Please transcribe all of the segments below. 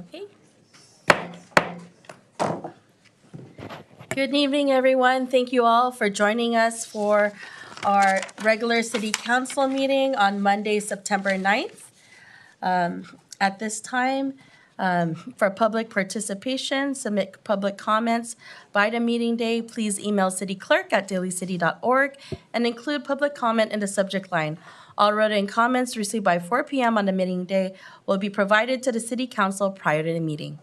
Okay. Good evening, everyone. Thank you all for joining us for our regular city council meeting on Monday, September 9th. At this time, for public participation, submit public comments by the meeting day, please email cityclerk@dalycity.org and include public comment in the subject line. All written comments received by 4 p.m. on the meeting day will be provided to the city council prior to the meeting.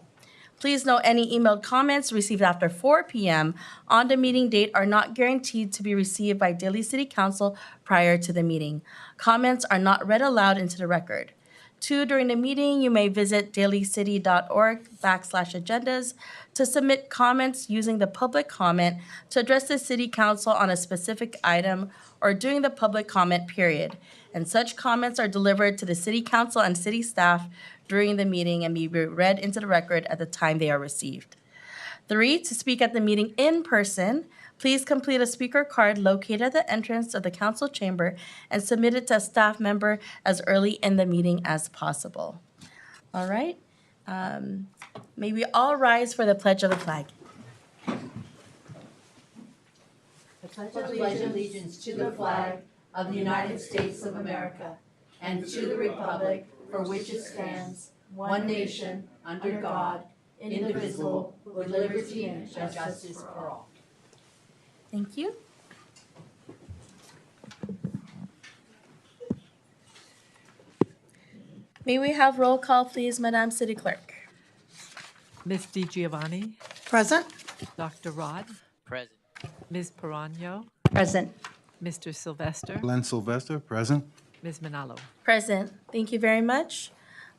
Please note any emailed comments received after 4 p.m. on the meeting date are not guaranteed to be received by Daly City Council prior to the meeting. Comments are not read aloud into the record. 2, during the meeting, you may visit dalycity.org/agendas to submit comments using the public comment to address the city council on a specific item or during the public comment period. And such comments are delivered to the city council and city staff during the meeting and be read into the record at the time they are received. 3, to speak at the meeting in person, please complete a speaker card located at the entrance of the council chamber and submit it to a staff member as early in the meeting as possible. All right. May we all rise for the pledge of the flag. I pledge allegiance to the flag of the United States of America and to the republic for which it stands, one nation, under God, indivisible, with liberty and justice for all. Thank you. May we have roll call, please, Madam City Clerk? Ms. DiGiovanni, Present. Dr. Rod, Present. Ms. Perano, Present. Mr. Sylvester, Glenn Sylvester, present. Ms. Manalo. Present. Thank you very much.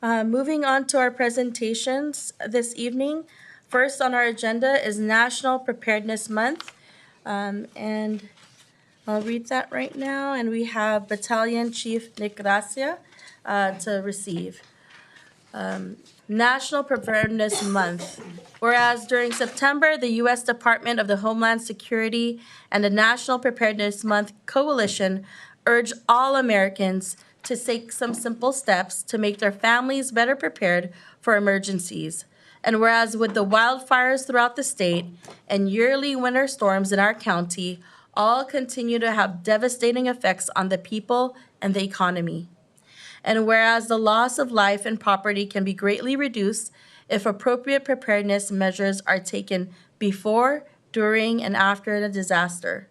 Moving on to our presentations this evening. First on our agenda is National Preparedness Month. And I'll read that right now. And we have Battalion Chief Nick Gracia to receive. National Preparedness Month. Whereas during September, the U.S. Department of the Homeland Security and the National Preparedness Month Coalition urge all Americans to take some simple steps to make their families better prepared for emergencies. And whereas with the wildfires throughout the state and yearly winter storms in our county, all continue to have devastating effects on the people and the economy. And whereas the loss of life and property can be greatly reduced if appropriate preparedness measures are taken before, during, and after the disaster.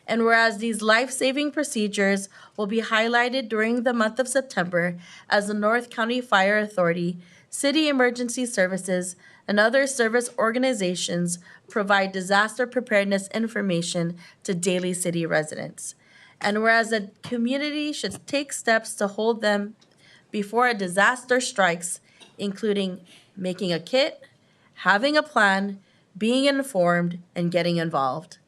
And whereas these life-saving procedures will be highlighted during the month of September as the North County Fire Authority, City Emergency Services, and other service organizations provide disaster preparedness information to Daly City residents. And whereas the community should take steps to hold them before a disaster strikes, including making a kit, having a plan, being informed, and getting involved.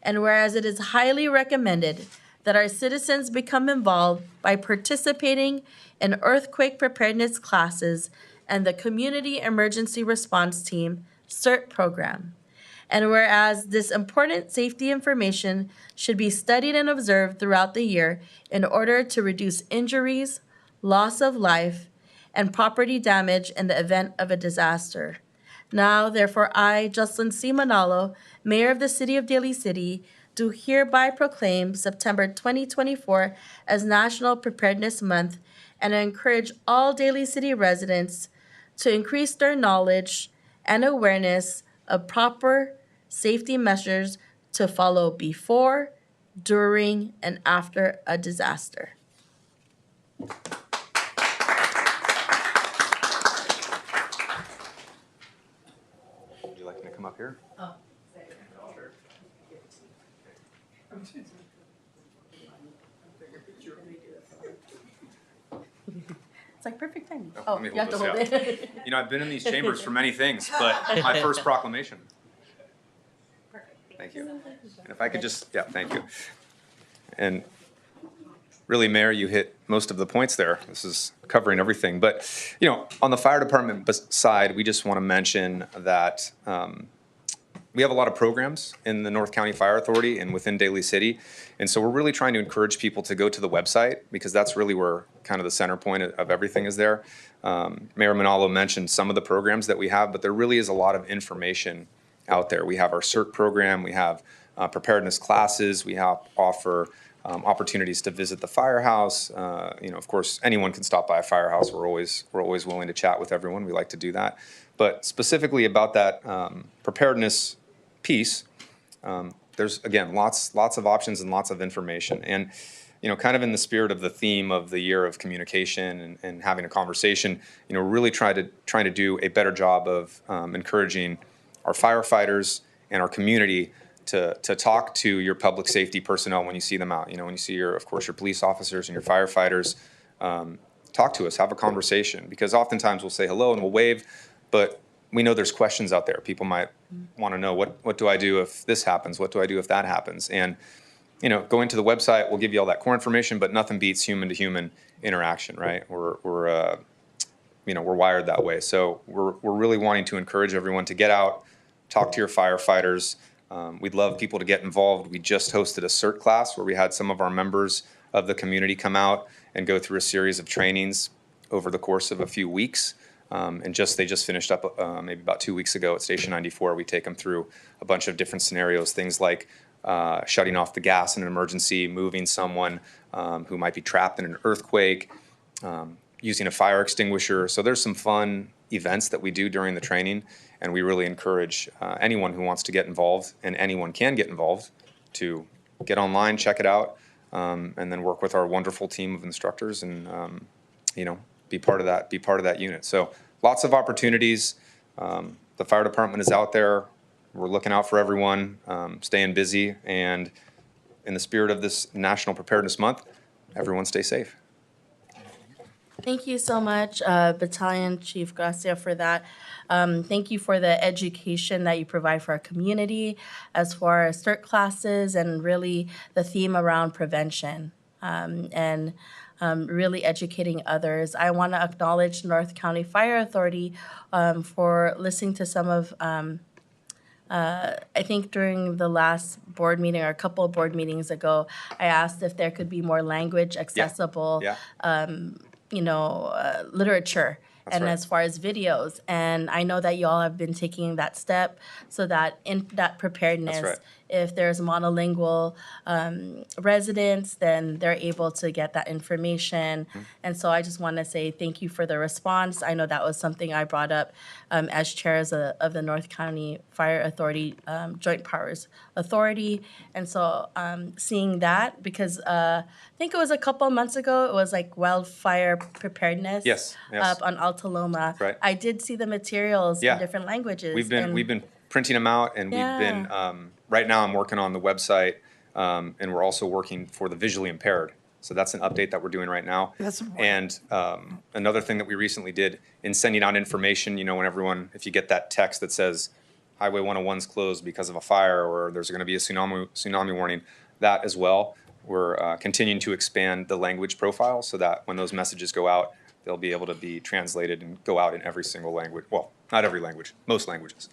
And whereas it is highly recommended that our citizens become involved by participating in earthquake preparedness classes and the Community Emergency Response Team CERT program. And whereas this important safety information should be studied and observed throughout the year in order to reduce injuries, loss of life, and property damage in the event of a disaster. Now, therefore, I, Jocelyn C. Manalo, Mayor of the City of Daly City, do hereby proclaim September 2024 as National Preparedness Month, and I encourage all Daly City residents to increase their knowledge and awareness of proper safety measures to follow before, during, and after a disaster. Would you like me to come up here? Oh. It's like perfect timing. Oh, Oh, let me you have to hold hold this, it. You know, I've been in these chambers for many things, but my first proclamation. Thank you. And if I could just, yeah, thank you. And really, Mayor, you hit most of the points there. This is covering everything. But, you know, on the fire department side, we just want to mention that we have a lot of programs in the North County Fire Authority and within Daly City. And so we're really trying to encourage people to go to the website because that's really where kind of the center point of everything is there. Mayor Manalo mentioned some of the programs that we have, but there really is a lot of information out there. We have our CERT program, we have preparedness classes, we offer opportunities to visit the firehouse. Of course, anyone can stop by a firehouse. We're always willing to chat with everyone. We like to do that. But specifically about that preparedness piece, there's, again, lots of options and lots of information. And, kind of in the spirit of the theme of the year of communication and having a conversation, really trying to do a better job of encouraging our firefighters and our community to talk to your public safety personnel when you see them out. When you see your police officers and your firefighters, talk to us, have a conversation. Because oftentimes we'll say hello and we'll wave, but we know there's questions out there. People might want to know, what do I do if this happens? What do I do if that happens? And, going to the website will give you all that core information, but nothing beats human to human interaction, right? We're wired that way. So we're really wanting to encourage everyone to get out, talk to your firefighters. We'd love people to get involved. We just hosted a CERT class where we had some of our members of the community come out and go through a series of trainings over the course of a few weeks. They just finished up maybe about 2 weeks ago at Station 94. We take them through a bunch of different scenarios, things like shutting off the gas in an emergency, moving someone who might be trapped in an earthquake, using a fire extinguisher. So there's some fun events that we do during the training, and we really encourage anyone who wants to get involved, and anyone can get involved, to get online, check it out, and then work with our wonderful team of instructors and be part of that unit. So lots of opportunities. The fire department is out there. We're looking out for everyone, staying busy, and in the spirit of this National Preparedness Month, everyone stay safe. Thank you so much, Battalion Chief Gracia, for that. Thank you for the education that you provide for our community as far as CERT classes and really the theme around prevention and really educating others. I want to acknowledge North County Fire Authority for listening to some of I think during the last board meeting or a couple of board meetings ago, I asked if there could be more language accessible, literature. That's And right. as far as videos, and I know that you all have been taking that step so that in that preparedness, That's right. if there's monolingual residents, then they're able to get that information. And so I just want to say thank you for the response. I know that was something I brought up as chair of the North County Fire Authority Joint Powers Authority. And so seeing that, because I think it was a couple of months ago, it was like wildfire preparedness Yes. up on Alta Loma. Right. I did see the materials Yeah. in different languages. We've and- been printing them out, and Yeah. we've been right now. I'm working on the website, and we're also working for the visually impaired. So that's an update that we're doing right now. That's important. And another thing that we recently did in sending out information, if you get that text that says Highway 101's closed because of a fire, or there's going to be a tsunami warning, that as well. We're continuing to expand the language profile so that when those messages go out, they'll be able to be translated and go out in every single language. Well, not every language, most languages.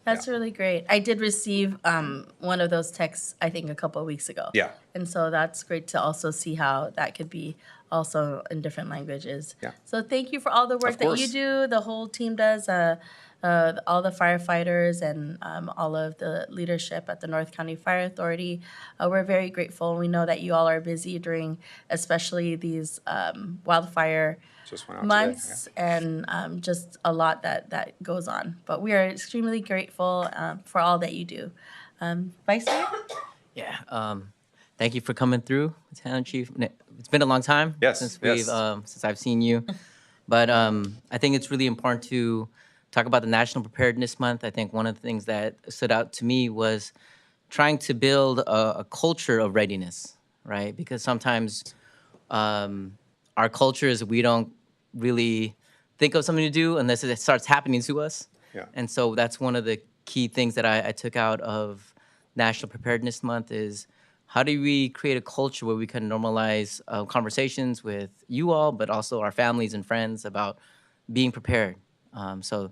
That's really great. I did receive one of those texts, I think, a couple of weeks ago. Yeah. And so that's great to also see how that could be also in different languages. Yeah. So thank you for all the work Of that you course. do, the whole team does, all the firefighters and all of the leadership at the North County Fire Authority. We're very grateful. We know that you all are busy during especially these wildfire Just went out months and just a lot that goes on. But we are extremely grateful for all that you do. Vice Mayor? Yeah. Thank you for coming through, Lieutenant Chief. It's been a long time Yes, since yes. since I've seen you, but I think it's really important to talk about the National Preparedness Month. I think one of the things that stood out to me was trying to build a culture of readiness, right? Because sometimes our culture is we don't really think of something to do unless it starts happening to us. Yeah. And so that's one of the key things that I took out of National Preparedness Month is how do we create a culture where we can normalize conversations with you all, but also our families and friends about being prepared. So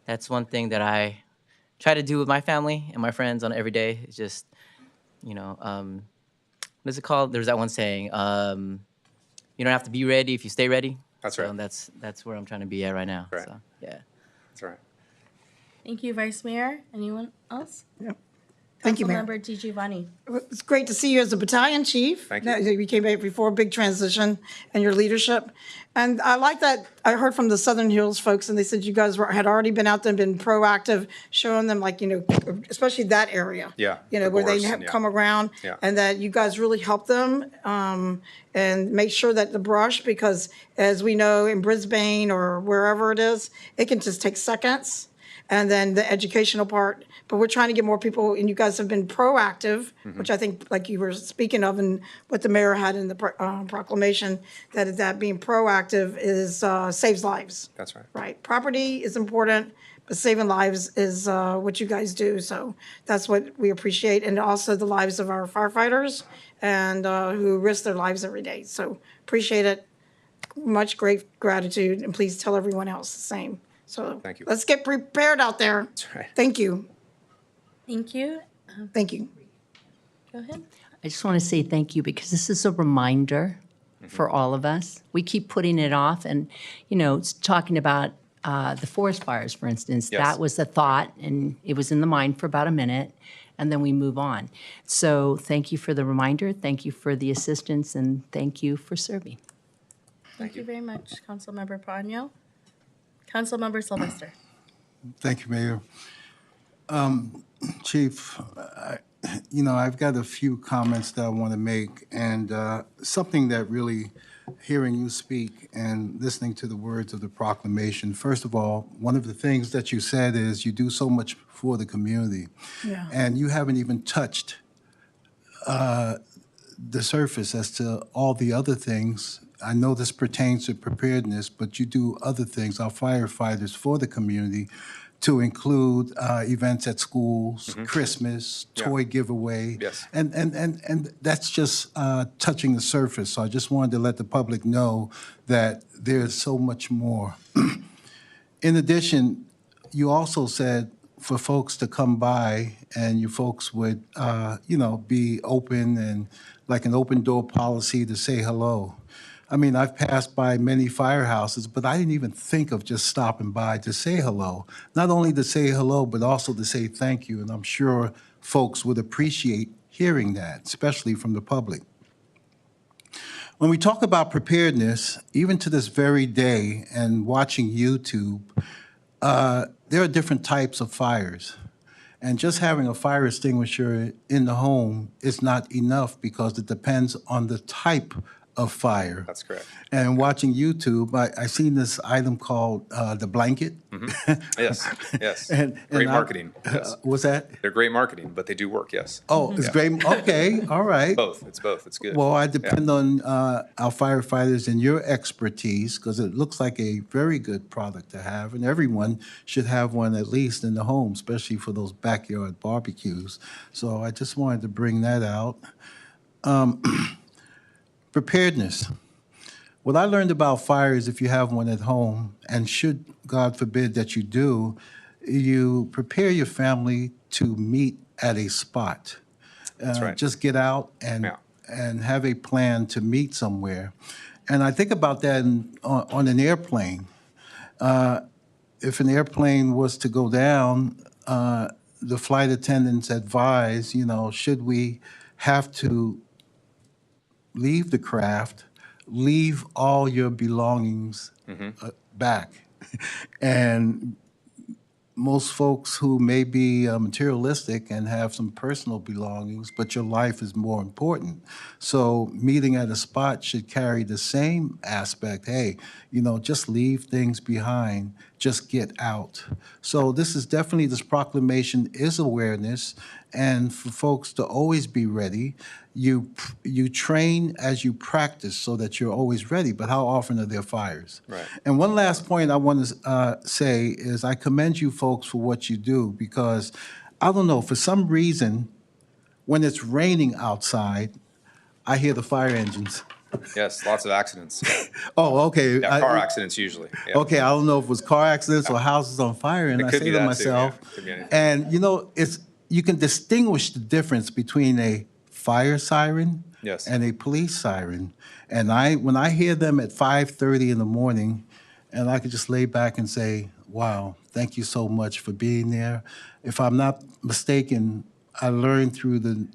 that's one thing that I try to do with my family and my friends on every day. It's just, what is it called? There's that one saying, you don't have to be ready if you stay ready. That's So right. that's where I'm trying to be at right now. Right. So yeah. That's right. Thank you, Vice Mayor. Anyone else? Thank you, Mayor. Councilmember DiGiovanni. It's great to see you as a battalion chief. Thank you. You came back before, big transition and your leadership. And I like that, I heard from the Southern Hills folks, and they said you guys had already been out there and been proactive, showing them like, especially that area. Yeah, Where the they gorse, have yeah. come around. Yeah. And that you guys really helped them and make sure that the brush, because as we know in Brisbane or wherever it is, it can just take seconds. And then the educational part, but we're trying to get more people, and you guys have been proactive, which I think, like you were speaking of, and what the mayor had in the proclamation, that being proactive is saves lives. That's right. Right. Property is important, but saving lives is what you guys do. So that's what we appreciate, and also the lives of our firefighters and who risk their lives every day. So appreciate it. Much great gratitude, and please tell everyone else the same. So Thank you. let's get prepared out there. That's right. Thank you. Thank you. Thank you. Go ahead. I just want to say thank you because this is a reminder for all of us. We keep putting it off and, it's talking about the forest fires, for instance. Yes. That was the thought and it was in the mind for about a minute and then we move on. So thank you for the reminder. Thank you for the assistance and thank you for serving. Thank you very much, Councilmember Parano. Councilmember Sylvester. Thank you, Mayor. Chief, I've got a few comments that I want to make, and something that really, hearing you speak and listening to the words of the proclamation, first of all, one of the things that you said is you do so much for the community. Yeah. And you haven't even touched the surface as to all the other things. I know this pertains to preparedness, but you do other things, our firefighters, for the community, to include events at schools, Christmas, Yeah. toy giveaway. Yes. And that's just touching the surface. So I just wanted to let the public know that there's so much more. In addition, you also said for folks to come by and you folks would, be open and like an open door policy to say hello. I mean, I've passed by many firehouses, but I didn't even think of just stopping by to say hello. Not only to say hello, but also to say thank you. And I'm sure folks would appreciate hearing that, especially from the public. When we talk about preparedness, even to this very day and watching YouTube, there are different types of fires. And just having a fire extinguisher in the home is not enough because it depends on the type of fire. That's correct. And watching YouTube, I seen this item called the blanket. Yes, yes. And Great I- marketing. Yes. What's that? They're great marketing, but they do work, yes. Oh, it's great. Okay, all right. Both. It's both. It's good. Well, I depend on our firefighters and your expertise because it looks like a very good product to have, and everyone should have one at least in the home, especially for those backyard barbecues. So I just wanted to bring that out. Preparedness. What I learned about fire is if you have one at home, and should, God forbid, that you do, you prepare your family to meet at a spot. That's right. Just get out and Yeah. and have a plan to meet somewhere. And I think about that on an airplane. If an airplane was to go down, the flight attendants advise, should we have to leave the craft, leave all your belongings back. And most folks who may be materialistic and have some personal belongings, but your life is more important. So meeting at a spot should carry the same aspect. Hey, just leave things behind, just get out. So this proclamation is awareness, and for folks to always be ready. You train as you practice so that you're always ready, but how often are there fires? Right. And one last point I want to say is I commend you folks for what you do because, I don't know, for some reason, when it's raining outside, I hear the fire engines. Yes, lots of accidents. Yeah, Oh, okay. yeah, car accidents usually. Yeah. Okay, I don't know if it was car accidents or houses on fire, and It I could say be to that too, yeah. myself, Could be anything. and it's you can distinguish the difference between a fire siren Yes. and a police siren. And when I hear them at 5:30 in the morning, and I could just lay back and say, "Wow, thank you so much for being there." If I'm not mistaken, I learned through the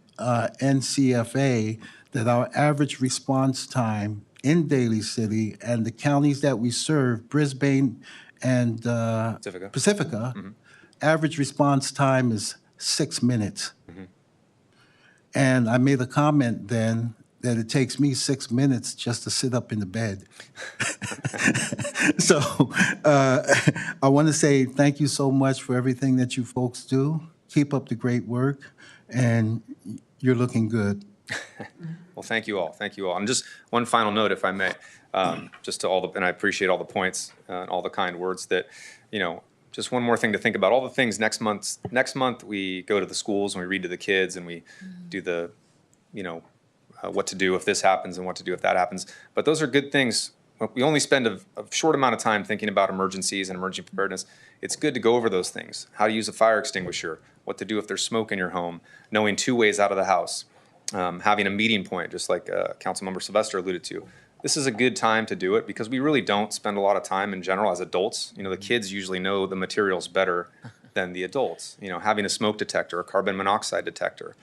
NCFA that our average response time in Daly City and the counties that we serve, Brisbane and Pacifica. Pacifica, average response time is 6 minutes. And I made a comment then that it takes me 6 minutes just to sit up in the bed. So I want to say thank you so much for everything that you folks do. Keep up the great work, and you're looking good. Well, thank you all. Thank you all. And just one final note, if I may, just to all the, and I appreciate all the points and all the kind words that, just one more thing to think about. All the things next month we go to the schools and we read to the kids and we do the, what to do if this happens and what to do if that happens. But those are good things. We only spend a short amount of time thinking about emergencies and emergency preparedness. It's good to go over those things. How to use a fire extinguisher, what to do if there's smoke in your home, knowing 2 ways out of the house. Having a meeting point, just like Councilmember Sylvester alluded to. This is a good time to do it because we really don't spend a lot of time in general as adults. The kids usually know the materials better than the adults. Having a smoke detector, a carbon monoxide detector.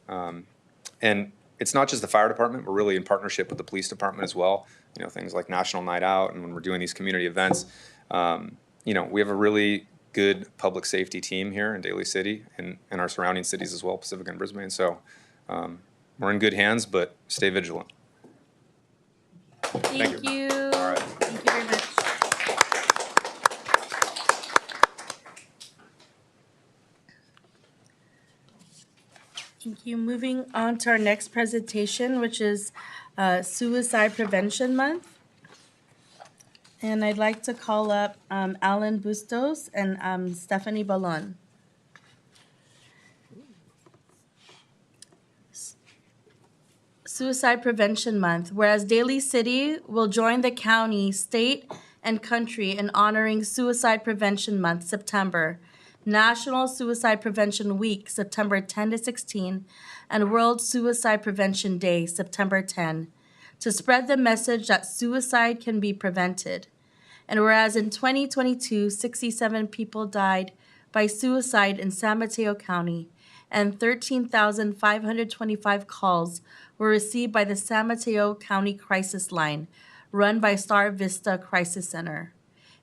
And it's not just the fire department, we're really in partnership with the police department as well. Things like National Night Out and when we're doing these community events. We have a really good public safety team here in Daly City and our surrounding cities as well, Pacifica and Brisbane. So we're in good hands, but stay vigilant. Thank you. All right. Thank you very much. Thank you. Moving on to our next presentation, which is Suicide Prevention Month. And I'd like to call up Alan Bustos and Stephanie Ballon. Suicide Prevention Month, whereas Daly City will join the county, state, and country in honoring Suicide Prevention Month, September, National Suicide Prevention Week, September 10 to 16, and World Suicide Prevention Day, September 10, to spread the message that suicide can be prevented. And whereas in 2022, 67 people died by suicide in San Mateo County, and 13,525 calls were received by the San Mateo County Crisis Line, run by Star Vista Crisis Center.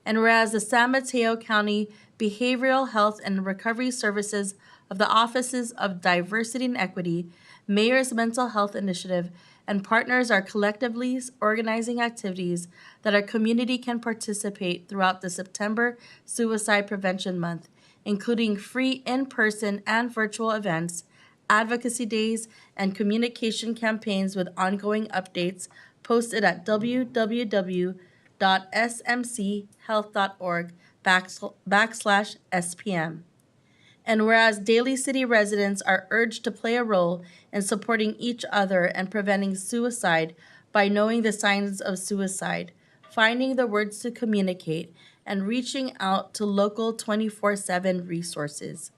And whereas the San Mateo County Behavioral Health and Recovery Services of the Offices of Diversity and Equity, Mayor's Mental Health Initiative, and partners are collectively organizing activities that our community can participate throughout the September Suicide Prevention Month, including free in-person and virtual events, advocacy days, and communication campaigns with ongoing updates posted at www.smchealth.org/SPM. And whereas Daly City residents are urged to play a role in supporting each other and preventing suicide by knowing the signs of suicide, finding the words to communicate, and reaching out to local 24/7 resources,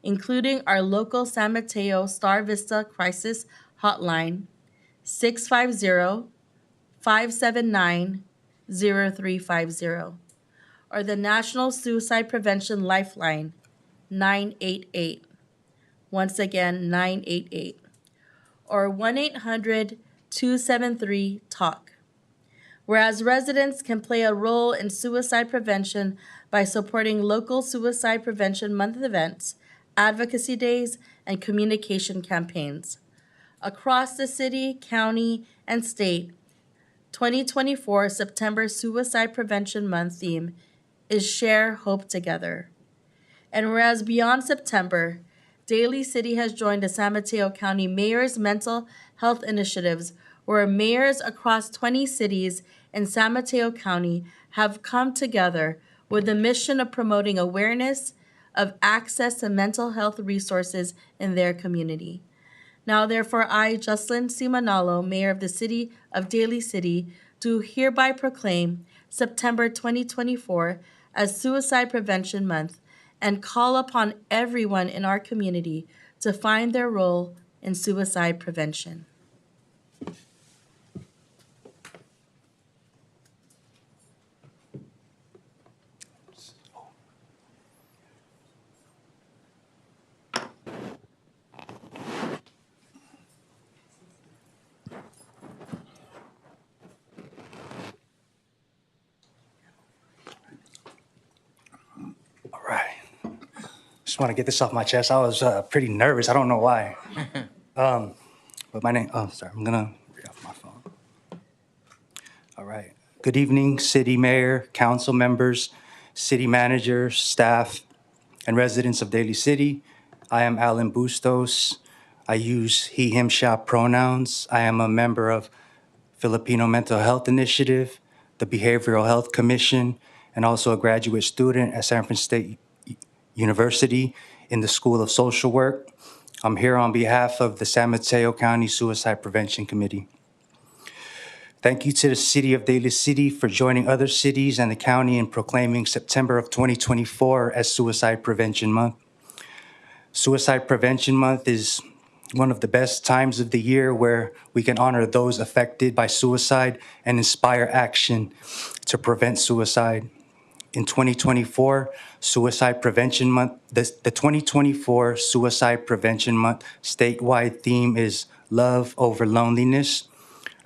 including our local San Mateo Star Vista Crisis Hotline, 650-579-0350, or the National Suicide Prevention Lifeline, 988. Once again, 988. Or 1-800-273-TALK. Whereas residents can play a role in suicide prevention by supporting local Suicide Prevention Month events, advocacy days, and communication campaigns. Across the city, county, and state, 2024 September Suicide Prevention Month theme is Share Hope Together. And whereas beyond September, Daly City has joined the San Mateo County Mayor's Mental Health Initiatives, where mayors across 20 cities in San Mateo County have come together with the mission of promoting awareness of access to mental health resources in their community. Now therefore I, Jocelyn C. Manalo, Mayor of the City of Daly City, do hereby proclaim September 2024 as Suicide Prevention Month and call upon everyone in our community to find their role in suicide prevention. All right. Just want to get this off my chest. I was pretty nervous. I don't know why. But my name, oh, sorry. I'm going to read off my phone. All right. Good evening, city mayor, council members, city manager, staff, and residents of Daly City. I am Alan Bustos. I use he, him, shop pronouns. I am a member of Filipino Mental Health Initiative, the Behavioral Health Commission, and also a graduate student at San Francisco State University in the School of Social Work. I'm here on behalf of the San Mateo County Suicide Prevention Committee. Thank you to the City of Daly City for joining other cities and the county in proclaiming September of 2024 as Suicide Prevention Month. Suicide Prevention Month is one of the best times of the year where we can honor those affected by suicide and inspire action to prevent suicide. In 2024, Suicide Prevention Month, the 2024 Suicide Prevention Month statewide theme is Love Over Loneliness.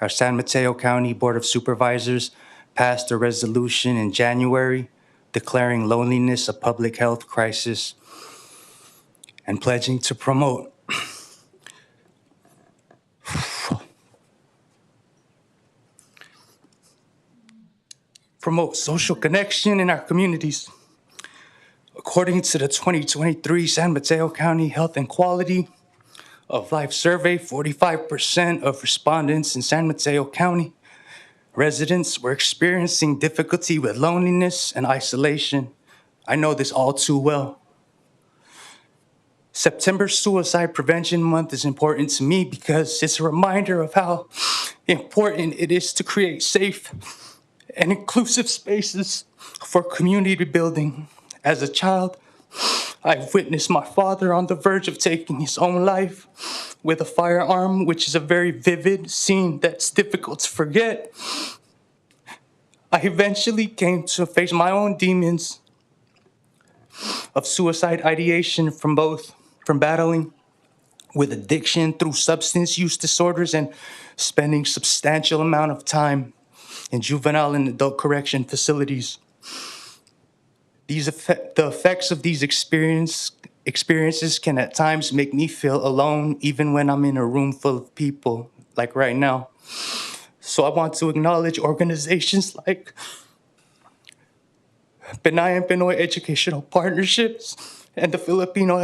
Our San Mateo County Board of Supervisors passed a resolution in January declaring loneliness a public health crisis and pledging to promote social connection in our communities. According to the 2023 San Mateo County Health and Quality of Life Survey, 45% of respondents in San Mateo County residents were experiencing difficulty with loneliness and isolation. I know this all too well. September Suicide Prevention Month is important to me because it's a reminder of how important it is to create safe and inclusive spaces for community building. As a child, I've witnessed my father on the verge of taking his own life with a firearm, which is a very vivid scene that's difficult to forget. I eventually came to face my own demons of suicide ideation from battling with addiction through substance use disorders and spending substantial amount of time in juvenile and adult correction facilities. The effects of these experiences can at times make me feel alone, even when I'm in a room full of people, like right now. So I want to acknowledge organizations like Benay and Pinoy Educational Partnerships and the Filipino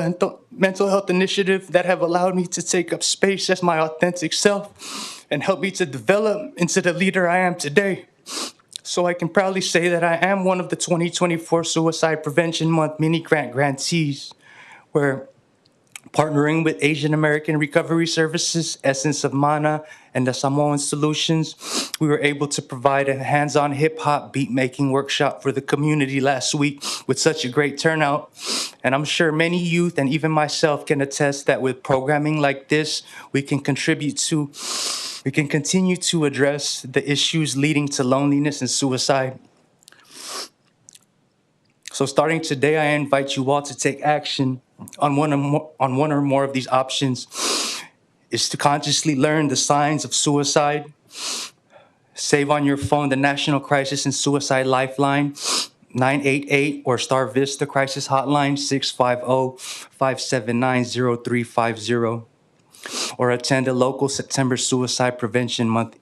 Mental Health Initiative that have allowed me to take up space as my authentic self and help me to develop into the leader I am today. So I can proudly say that I am one of the 2024 Suicide Prevention Month mini grant grantees, where partnering with Asian American Recovery Services, Essence of Mana, and the Samoan Solutions, we were able to provide a hands-on hip-hop beat-making workshop for the community last week with such a great turnout. And I'm sure many youth and even myself can attest that with programming like this, we can continue to address the issues leading to loneliness and suicide. So starting today, I invite you all to take action on one or more of these options. Is to consciously learn the signs of suicide. Save on your phone the National Crisis and Suicide Lifeline, 988, or Star Vista Crisis Hotline, 650-579-0350. Or attend a local September Suicide Prevention Month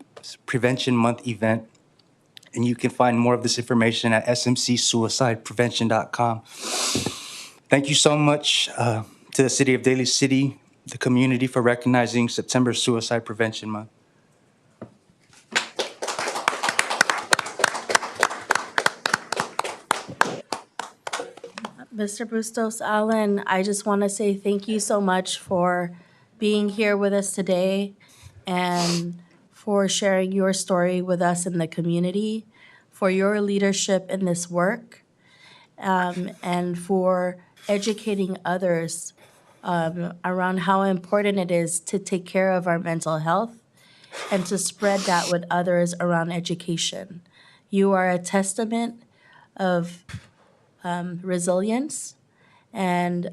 event. And you can find more of this information at smcsuicideprevention.com. Thank you so much to the City of Daly City, the community, for recognizing September Suicide Prevention Month. Mr. Bustos Allen, I just want to say thank you so much for being here with us today and for sharing your story with us in the community, for your leadership in this work, and for educating others around how important it is to take care of our mental health and to spread that with others around education. You are a testament of resilience. And,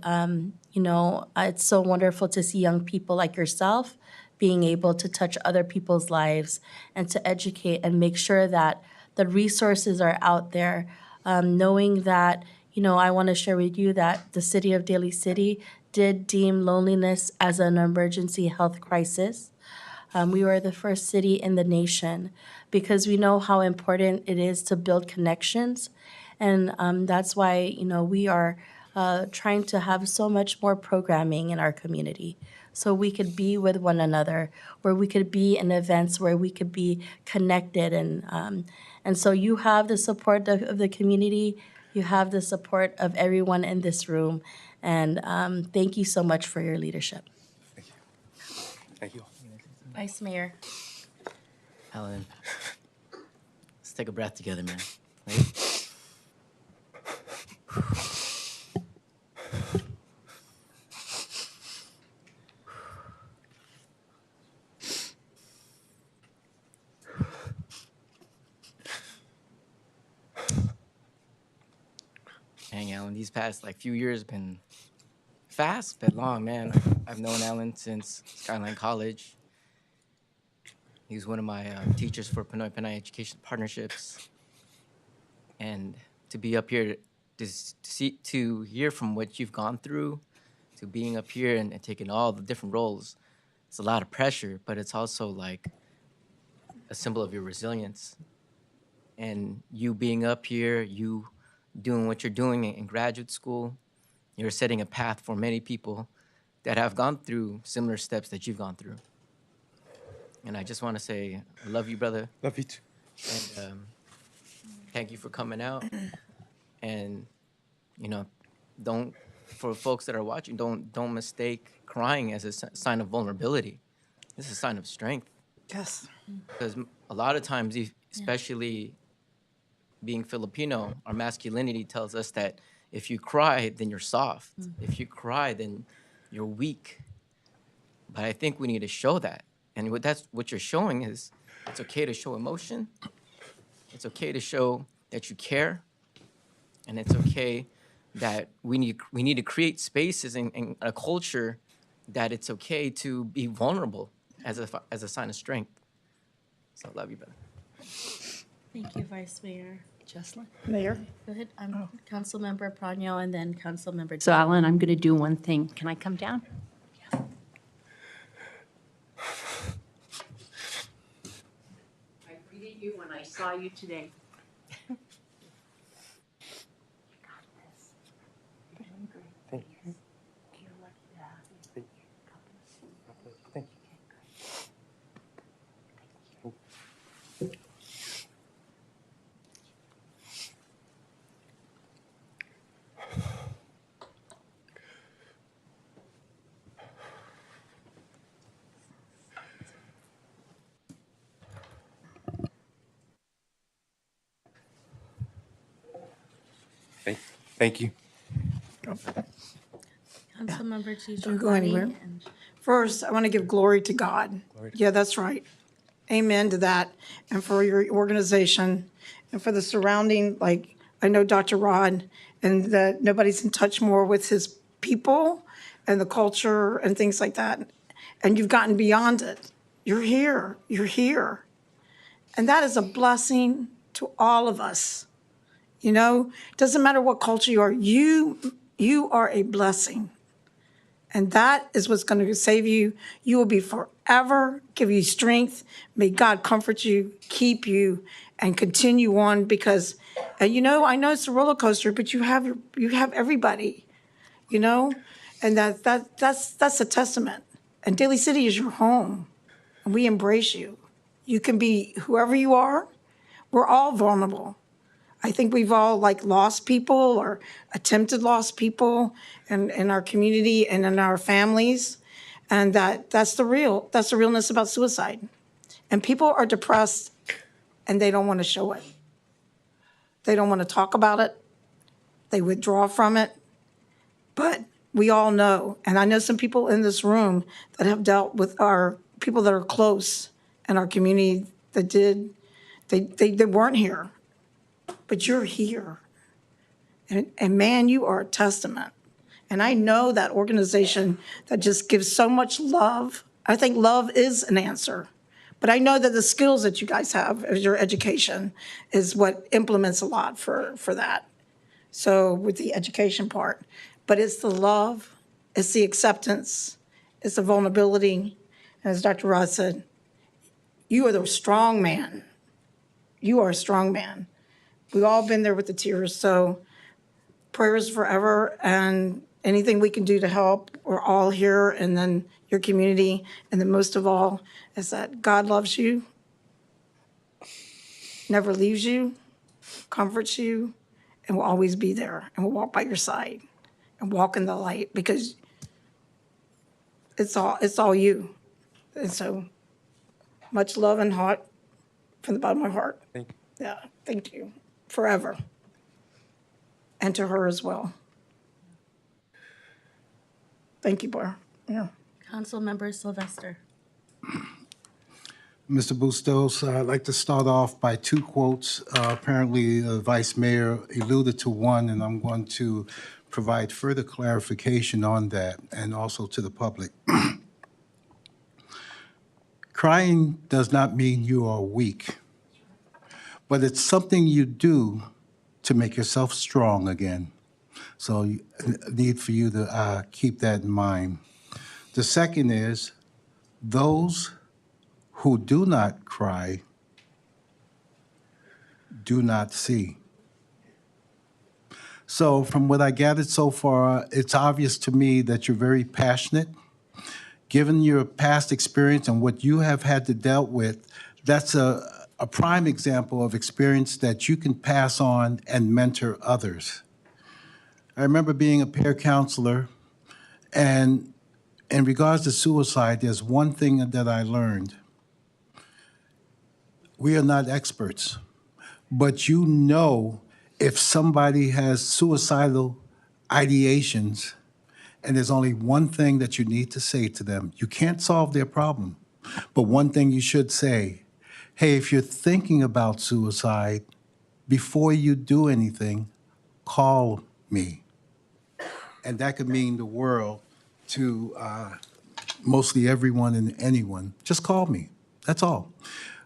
it's so wonderful to see young people like yourself being able to touch other people's lives and to educate and make sure that the resources are out there. Knowing that, I want to share with you that the city of Daly City did deem loneliness as an emergency health crisis. We were the first city in the nation because we know how important it is to build connections. And that's why, we are trying to have so much more programming in our community so we could be with one another, where we could be in events where we could be connected. And so you have the support of the community. You have the support of everyone in this room. And thank you so much for your leadership. Thank you. Vice Mayor. Alan, let's take a breath together, man. Right? Dang, Alan, these past few years been fast but long, man. I've known Alan since Skyline College. He was one of my teachers for Pinoy Pinay Education Partnerships. And to be up here to hear from what you've gone through, to being up here and taking all the different roles, it's a lot of pressure, but it's also like a symbol of your resilience. And you being up here, you doing what you're doing in graduate school, you're setting a path for many people that have gone through similar steps that you've gone through. And I just want to say, I love you, brother. Love you too. And thank you for coming out. And, don't, for folks that are watching, don't mistake crying as a sign of vulnerability. This is a sign of strength. Yes. Because a lot of times, especially being Filipino, our masculinity tells us that if you cry, then you're soft. If you cry, then you're weak. But I think we need to show that. And what you're showing is it's okay to show emotion. It's okay to show that you care. And it's okay that we need to create spaces in a culture that it's okay to be vulnerable as a sign of strength. So I love you, brother. Thank you, Vice Mayor. Jocelyn? Mayor? Go ahead, Councilmember Prano and then Councilmember. So Alan, I'm going to do one thing. Can I come down? I greeted you when I saw you today. Thank you. Thank you. Thank you. Councilmember Don't go anywhere. Tijani and First, I want to give glory to God. Yeah, that's right. Amen to that. And for your organization and for the surrounding, I know Dr. Rod, and that nobody's in touch more with his people and the culture and things like that. And you've gotten beyond it. You're here. You're here. And that is a blessing to all of us. Doesn't matter what culture you are, you are a blessing. And that is what's going to save you. You will be forever, give you strength. May God comfort you, keep you, and continue on because, I know it's a roller coaster, but you have everybody, and that's a testament. And Daly City is your home, and we embrace you. You can be whoever you are. We're all vulnerable. I think we've all lost people or attempted lost people in our community and in our families. And that's the realness about suicide. And people are depressed and they don't want to show it. They don't want to talk about it. They withdraw from it. But we all know, and I know some people in this room that have dealt with our people that are close in our community that they weren't here, but you're here. And man, you are a testament. And I know that organization that just gives so much love. I think love is an answer. But I know that the skills that you guys have, as your education, is what implements a lot for that. So with the education part. But it's the love, it's the acceptance, it's the vulnerability. And as Dr. Rod said, you are the strong man. You are a strong man. We've all been there with the tears. So prayers forever, and anything we can do to help, we're all here, and then your community, and then most of all is that God loves you, never leaves you, comforts you, and will always be there, and will walk by your side and walk in the light, because it's all you. And so much love and heart from the bottom of my heart. Thank you. Yeah, thank you forever, and to her as well. Thank you, Bar. Yeah. Councilmember Sylvester. Mr. Bustos, I'd like to start off by two quotes. Apparently, the Vice Mayor alluded to one, and I'm going to provide further clarification on that, and also to the public. Crying does not mean you are weak, but it's something you do to make yourself strong again. So need for you to keep that in mind. The second is, those who do not cry do not see. So from what I gathered so far, it's obvious to me that you're very passionate. Given your past experience and what you have had to deal with, that's a prime example of experience that you can pass on and mentor others. I remember being a peer counselor, and in regards to suicide, there's one thing that I learned. We are not experts, but you know if somebody has suicidal ideations, and there's only one thing that you need to say to them. You can't solve their problem, but one thing you should say, hey, if you're thinking about suicide, before you do anything, call me. And that could mean the world to mostly everyone and anyone. Just call me. That's all.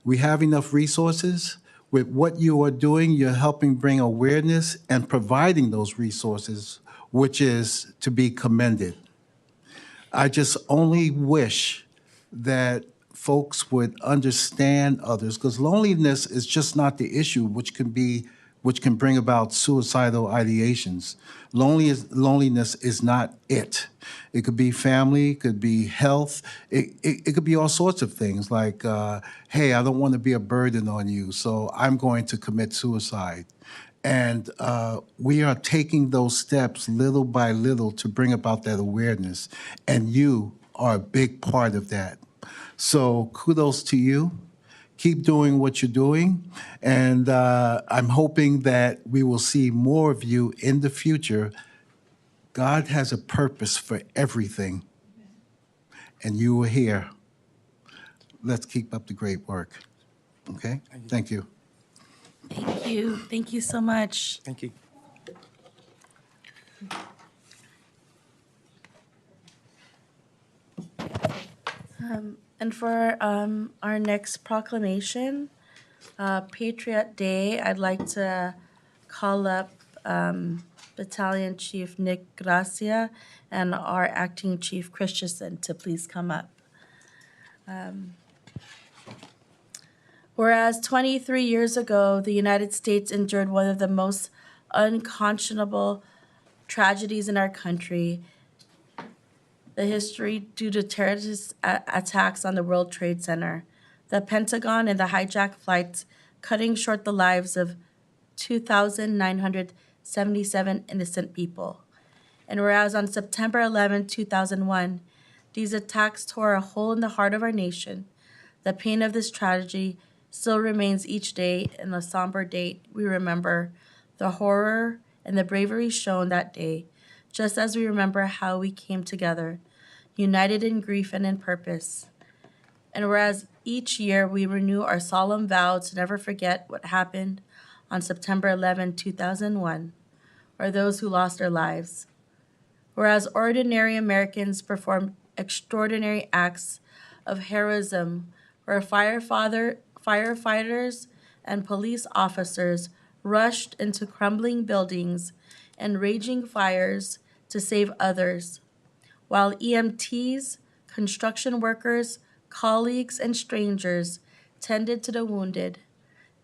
We have enough resources. With what you are doing, you're helping bring awareness and providing those resources, which is to be commended. I just only wish that folks would understand others, because loneliness is just not the issue, which can bring about suicidal ideations. Loneliness is not it. It could be family, it could be health, it could be all sorts of things like, hey, I don't want to be a burden on you, so I'm going to commit suicide. And we are taking those steps little by little to bring about that awareness. And you are a big part of that. So kudos to you. Keep doing what you're doing. And I'm hoping that we will see more of you in the future. God has a purpose for everything. And you are here. Let's keep up the great work. Okay? Thank you. Thank you. Thank you so much. Thank you. And for our next proclamation, Patriot Day, I'd like to call up Battalion Chief Nick Gracia and our Acting Chief Christensen to please come up. Whereas 23 years ago, the United States endured one of the most unconscionable tragedies in our country, the history due to terrorist attacks on the World Trade Center, the Pentagon and the hijacked flights cutting short the lives of 2,977 innocent people. And whereas on September 11, 2001, These attacks tore a hole in the heart of our nation. The pain of this tragedy still remains each day in the somber date we remember the horror and the bravery shown that day, just as we remember how we came together, united in grief and in purpose. And whereas each year we renew our solemn vow to never forget what happened on September 11, 2001, or those who lost their lives. Whereas ordinary Americans performed extraordinary acts of heroism, where firefighters and police officers rushed into crumbling buildings and raging fires to save others, while EMTs, construction workers, colleagues, and strangers tended to the wounded.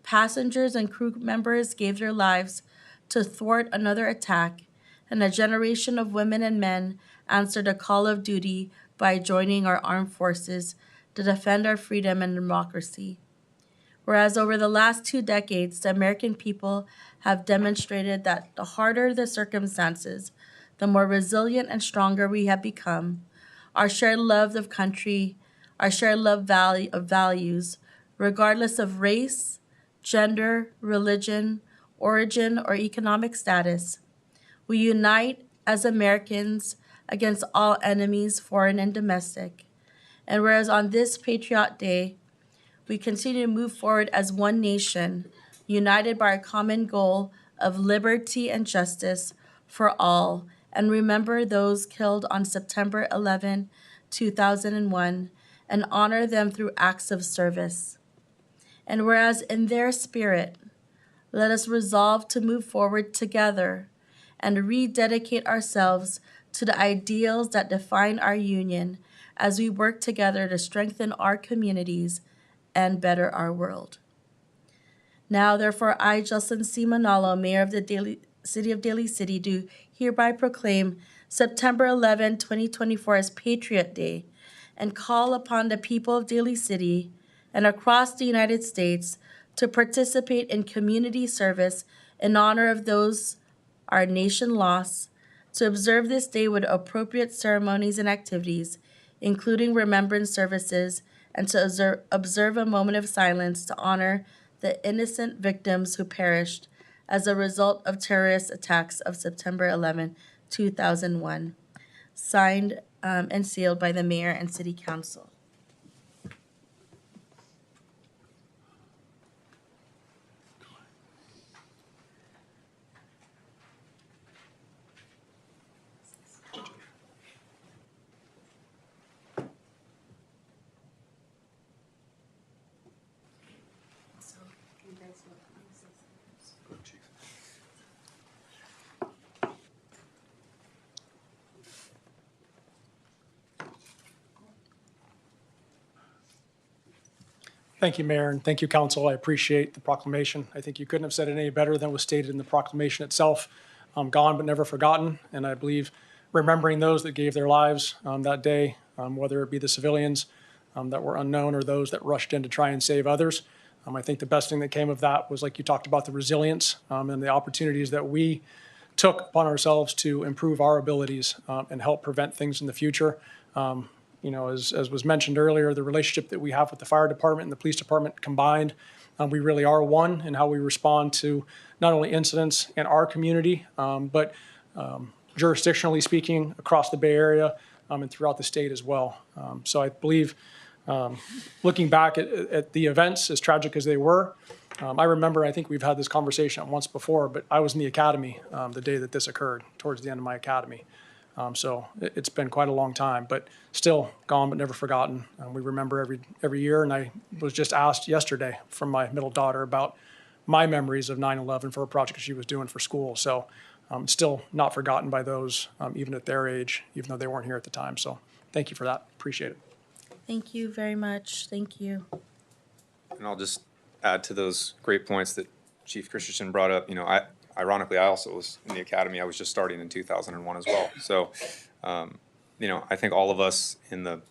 Passengers and crew members gave their lives to thwart another attack, and a generation of women and men answered a call of duty by joining our armed forces to defend our freedom and democracy. Whereas over the last 2 decades, the American people have demonstrated that the harder the circumstances, the more resilient and stronger we have become. Our shared love of country, our shared love of values, regardless of race, gender, religion, origin, or economic status. We unite as Americans against all enemies, foreign and domestic. And whereas on this Patriot Day, we continue to move forward as one nation, united by a common goal of liberty and justice for all, and remember those killed on September 11, 2001, and honor them through acts of service. And whereas in their spirit, let us resolve to move forward together and rededicate ourselves to the ideals that define our union as we work together to strengthen our communities and better our world. Now, therefore, I, Jocelyn C. Manalo, Mayor of the City of Daly City, do hereby proclaim September 11, 2024 as Patriot Day and call upon the people of Daly City and across the United States to participate in community service in honor of those our nation lost, to observe this day with appropriate ceremonies and activities, including remembrance services, and to observe a moment of silence to honor the innocent victims who perished as a result of terrorist attacks of September 11, 2001. Signed and sealed by the Mayor and City Council. Thank you, Mayor, and thank you, Council. I appreciate the proclamation. I think you couldn't have said it any better than was stated in the proclamation itself. Gone but never forgotten, and I believe remembering those that gave their lives that day, whether it be the civilians that were unknown or those that rushed in to try and save others. I think the best thing that came of that was, like you talked about, the resilience and the opportunities that we took upon ourselves to improve our abilities and help prevent things in the future. You know, as was mentioned earlier, the relationship that we have with the fire department and the police department combined, we really are one in how we respond to not only incidents in our community, but jurisdictionally speaking across the Bay Area and throughout the state as well. So I believe looking back at the events, as tragic as they were, I remember, I think we've had this conversation once before, but I was in the academy the day that this occurred, towards the end of my academy. So it's been quite a long time, but still gone but never forgotten. We remember every year, and I was just asked yesterday from my middle daughter about my memories of 9/11 for a project she was doing for school. So still not forgotten by those, even at their age, even though they weren't here at the time. So thank you for that. Appreciate it. Thank you very much. Thank you. And I'll just add to those great points that Chief Christensen brought up. You know, ironically, I also was in the academy. I was just starting in 2001 as well. So, you know, I think all of us in the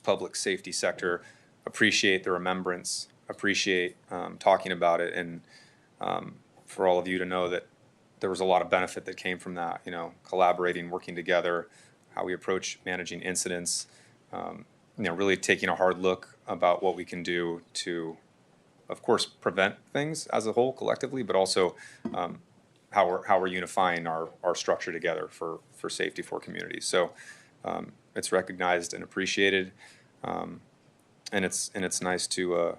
public safety sector appreciate the remembrance, appreciate talking about it, and for all of you to know that there was a lot of benefit that came from that, you know, collaborating, working together, how we approach managing incidents, really taking a hard look about what we can do to, of course, prevent things as a whole collectively, but also how we're unifying our structure together for safety for communities. So it's recognized and appreciated, and it's nice to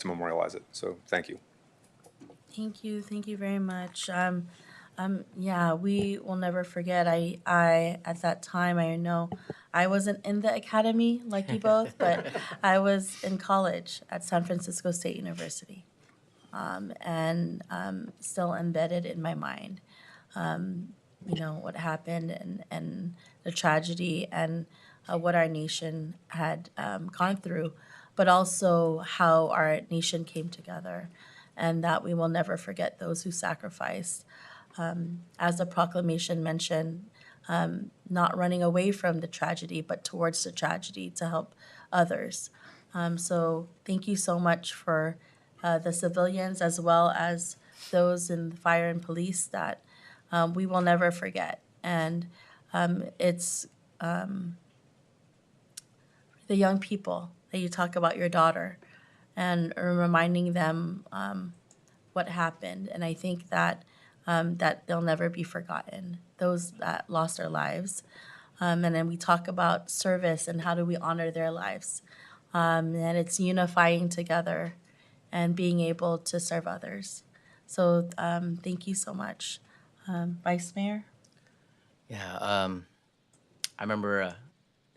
memorialize it. So thank you. Thank you very much. Yeah, we will never forget. I at that time, I know I wasn't in the academy like you both, but I was in college at San Francisco State University, and still embedded in my mind. What happened and the tragedy and what our nation had gone through, but also how our nation came together, and that we will never forget those who sacrificed. As the proclamation mentioned, not running away from the tragedy, but towards the tragedy to help others. So thank you so much for the civilians as well as those in the fire and police that we will never forget. And it's the young people that you talk about your daughter and reminding them what happened. And I think that that they'll never be forgotten, those that lost their lives. And then we talk about service and how do we honor their lives. And it's unifying together and being able to serve others. So thank you so much. Vice Mayor? Yeah, I remember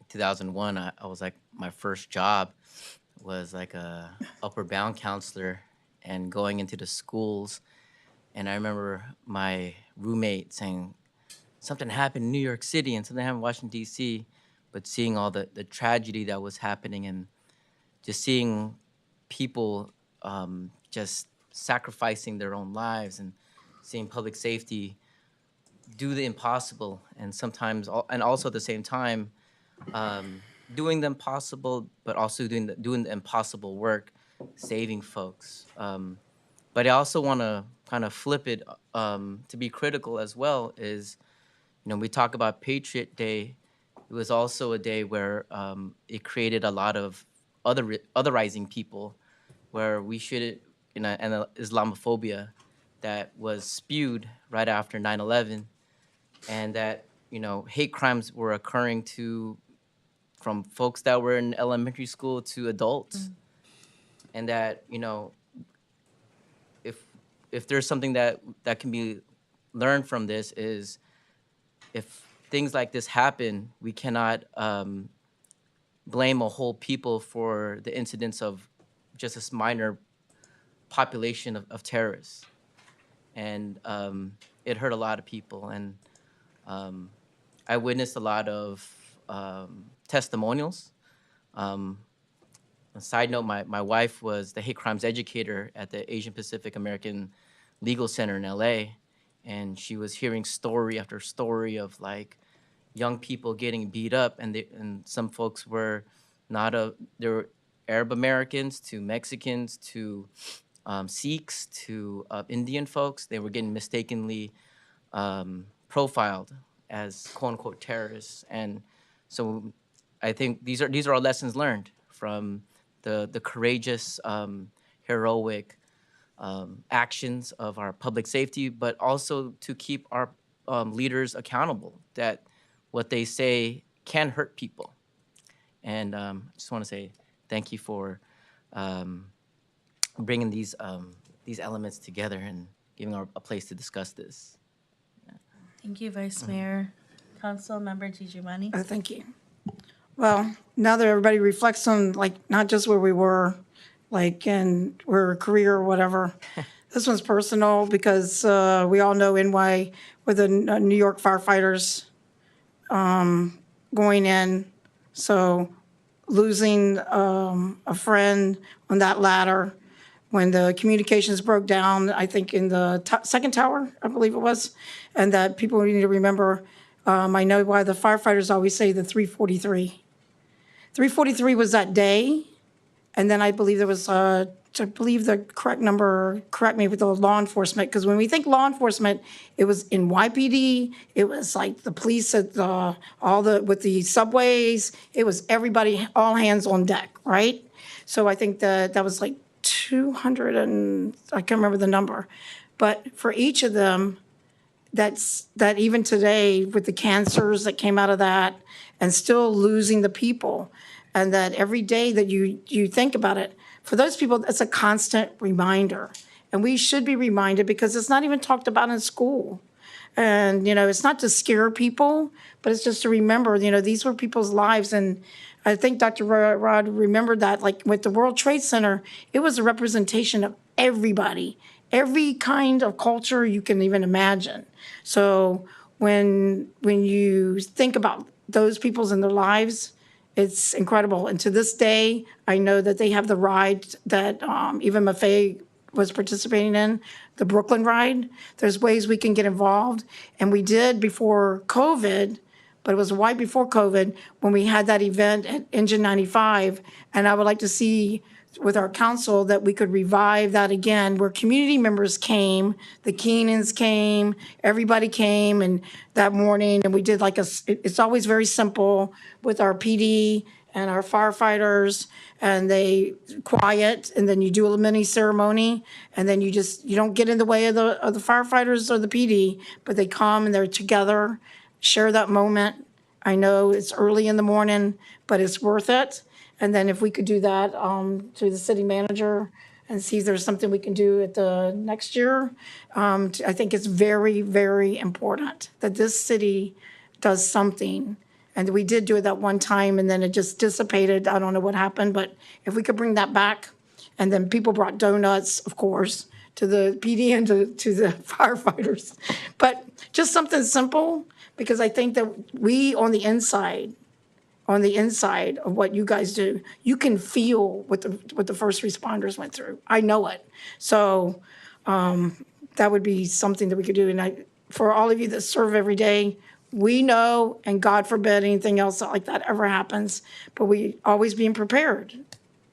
2001, I was like, my first job was like a upper bound counselor and going into the schools. And I remember my roommate saying, something happened in New York City and something happened in Washington, D.C., but seeing all the tragedy that was happening and just seeing people just sacrificing their own lives and seeing public safety do the impossible and sometimes, and also at the same time, doing the impossible, but also doing the impossible work, saving folks. But I also want to kind of flip it to be critical as well. Is we talk about Patriot Day. It was also a day where it created a lot of otherizing people, where we should and Islamophobia that was spewed right after 9/11, and that hate crimes were occurring from folks that were in elementary school to adults, and that if there's something that can be learned from this is if things like this happen, we cannot blame a whole people for the incidents of just this minor population of terrorists. And it hurt a lot of people. And I witnessed a lot of testimonials. A side note, my wife was the hate crimes educator at the Asian Pacific American Legal Center in LA. And she was hearing story after story of like young people getting beat up, and some folks were there were Arab Americans to Mexicans to Sikhs to Indian folks. They were getting mistakenly profiled as quote unquote terrorists, and so I think these are all lessons learned from the courageous, heroic actions of our public safety, but also to keep our leaders accountable that what they say can hurt people. And I just want to say thank you for bringing these elements together and giving a place to discuss this. Thank you, Vice Mayor. Council Member Tijumani? Thank you. Well, now that everybody reflects on, like, not just where we were, like, in our career or whatever, this one's personal because we all know NY with the New York firefighters going in. So losing a friend on that ladder when the communications broke down, I think in the second tower, I believe it was, and that people need to remember, I know why the firefighters always say the 343. 343 was that day, and then I believe there was I believe the correct number, correct me with the law enforcement, because when we think law enforcement, it was in YPD, it was like the police at with the subways, it was everybody, all hands on deck, right? So I think that was like 200 and, I can't remember the number. But for each of them, that even today with the cancers that came out of that and still losing the people, and that every day that you think about it, for those people, it's a constant reminder. And we should be reminded because it's not even talked about in school. And, it's not to scare people, but it's just to remember, these were people's lives. And I think Dr. Rod remembered that, like with the World Trade Center, it was a representation of everybody, every kind of culture you can even imagine. So when you think about those people's in their lives, it's incredible. And to this day, I know that they have the ride that Eva Maffei was participating in, the Brooklyn ride. There's ways we can get involved. And we did before COVID, but it was right before COVID when we had that event at Engine 95. And I would like to see with our council that we could revive that again, where community members came, the Keenans came, everybody came, and that morning, and we did it's always very simple with our PD and our firefighters, and they quiet, and then you do a mini ceremony, and then you don't get in the way of the firefighters or the PD, but they come and they're together, share that moment. I know it's early in the morning, but it's worth it. And then if we could do that to the city manager and see if there's something we can do at the next year. I think it's very, very important that this city does something. And we did do it that one time and then it just dissipated. I don't know what happened, but if we could bring that back. And then people brought donuts, of course, to the PD and to the firefighters. But just something simple, because I think that we on the inside of what you guys do, you can feel what the first responders went through. I know it. So that would be something that we could do. And for all of you that serve every day, we know, and God forbid anything else like that ever happens, but we always being prepared,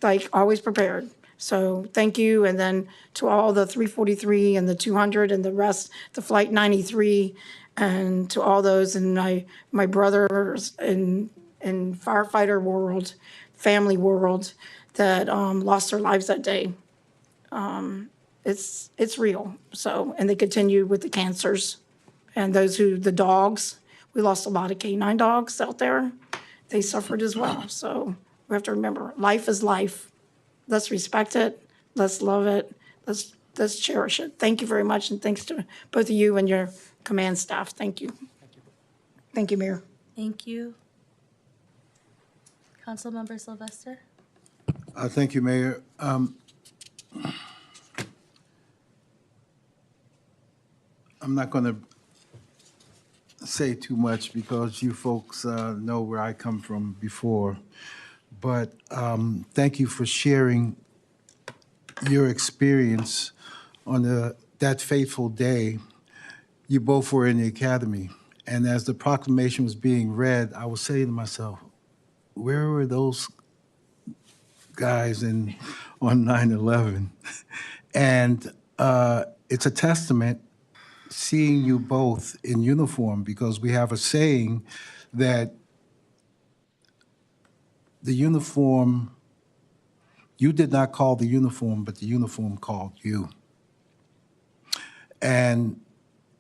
like always prepared. So thank you. And then to all the 343 and the 200 and the rest, the Flight 93, and to all those and my brothers in firefighter world, family world that lost their lives that day. It's real. So, and they continue with the cancers and the dogs, we lost a lot of canine dogs out there. They suffered as well. So we have to remember, life is life. Let's respect it. Let's love it. Let's cherish it. Thank you very much. And thanks to both of you and your command staff. Thank you. Thank you, Mayor. Thank you. Councilmember Sylvester? Thank you, Mayor. I'm not going to say too much because you folks know where I come from before. But thank you for sharing your experience on that fateful day. You both were in the academy. And as the proclamation was being read, I was saying to myself, where were those guys on 9/11? And it's a testament seeing you both in uniform, because we have a saying that the uniform, you did not call the uniform, but the uniform called you. And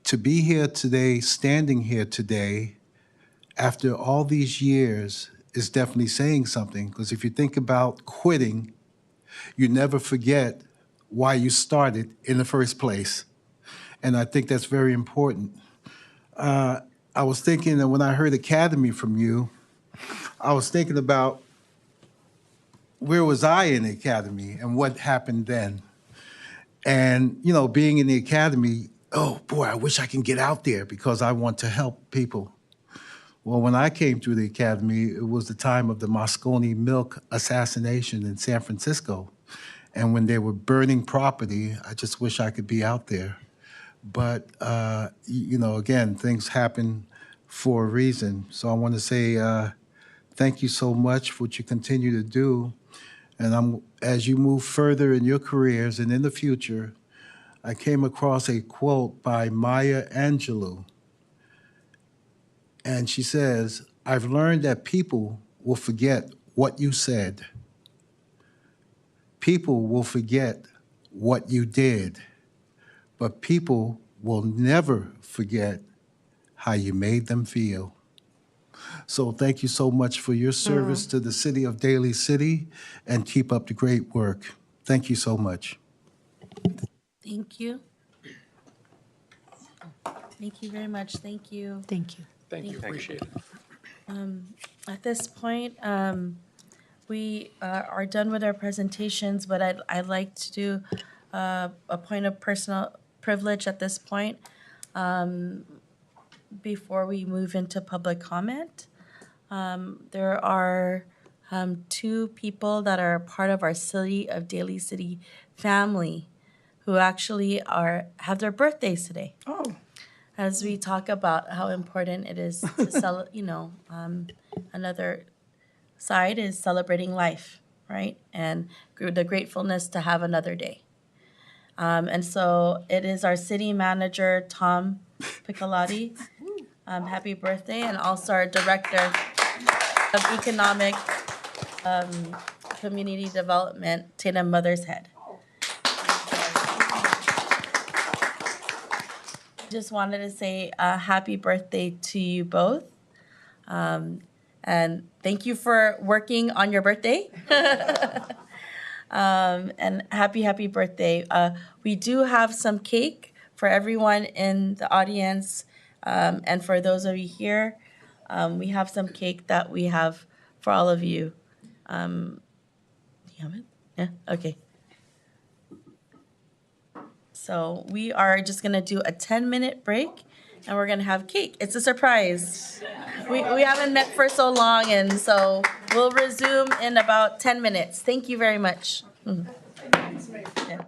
to be here today, standing here today, after all these years, is definitely saying something. Because if you think about quitting, you never forget why you started in the first place. And I think that's very important. I was thinking that when I heard academy from you, I was thinking about where was I in the academy and what happened then. And, being in the academy, oh boy, I wish I can get out there because I want to help people. Well, when I came through the academy, it was the time of the Moscone Milk assassination in San Francisco. And when they were burning property, I just wish I could be out there. But, again, things happen for a reason. So I want to say thank you so much for what you continue to do. And as you move further in your careers and in the future, I came across a quote by Maya Angelou. And she says, I've learned that people will forget what you said. People will forget what you did, but people will never forget how you made them feel. So thank you so much for your service to the city of Daly City, and keep up the great work. Thank you so much. Thank you. Thank you very much. Thank you. Thank you. Thank you, appreciate it. At this point, we are done with our presentations, but I'd like to do a point of personal privilege at this point before we move into public comment. There are two people that are part of our City of Daly City family who actually have their birthdays today. Oh, As we talk about how important it is to another side is celebrating life, right? And the gratefulness to have another day. And so it is our city manager, Tom Piccolotti. Happy birthday, and also our director of economic community development, Tina Mothershead. Just wanted to say happy birthday to you both. And thank you for working on your birthday. And happy birthday. We do have some cake for everyone in the audience, and for those of you here. We have some cake that we have for all of you. Do you have it? Yeah, okay. So we are just gonna do a 10-minute break, and we're gonna have cake. It's a surprise. We haven't met for so long, and so we'll resume in about 10 minutes. Thank you very much. Yeah.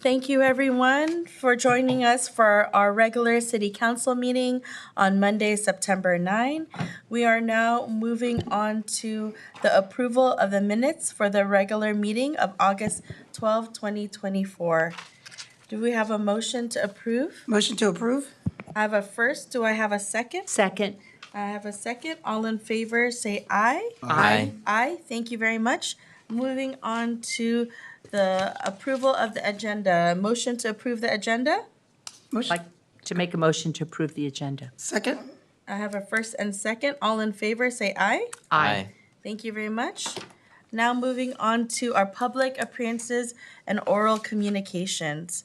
Thank you, everyone, for joining us for our regular city council meeting on Monday, September 9. We are now moving on to the approval of the minutes for the regular meeting of August 12, 2024. Do we have a motion to approve? Motion to approve? I have a first. Do I have a second? Second. I have a second. All in favor, say aye. Aye. Aye. Thank you very much. Moving on to the approval of the agenda. Motion to approve the agenda? Motion, Like to make a motion to approve the agenda. second? I have a first and second. All in favor, say aye. Aye. Thank you very much. Now moving on to our public appearances and oral communications.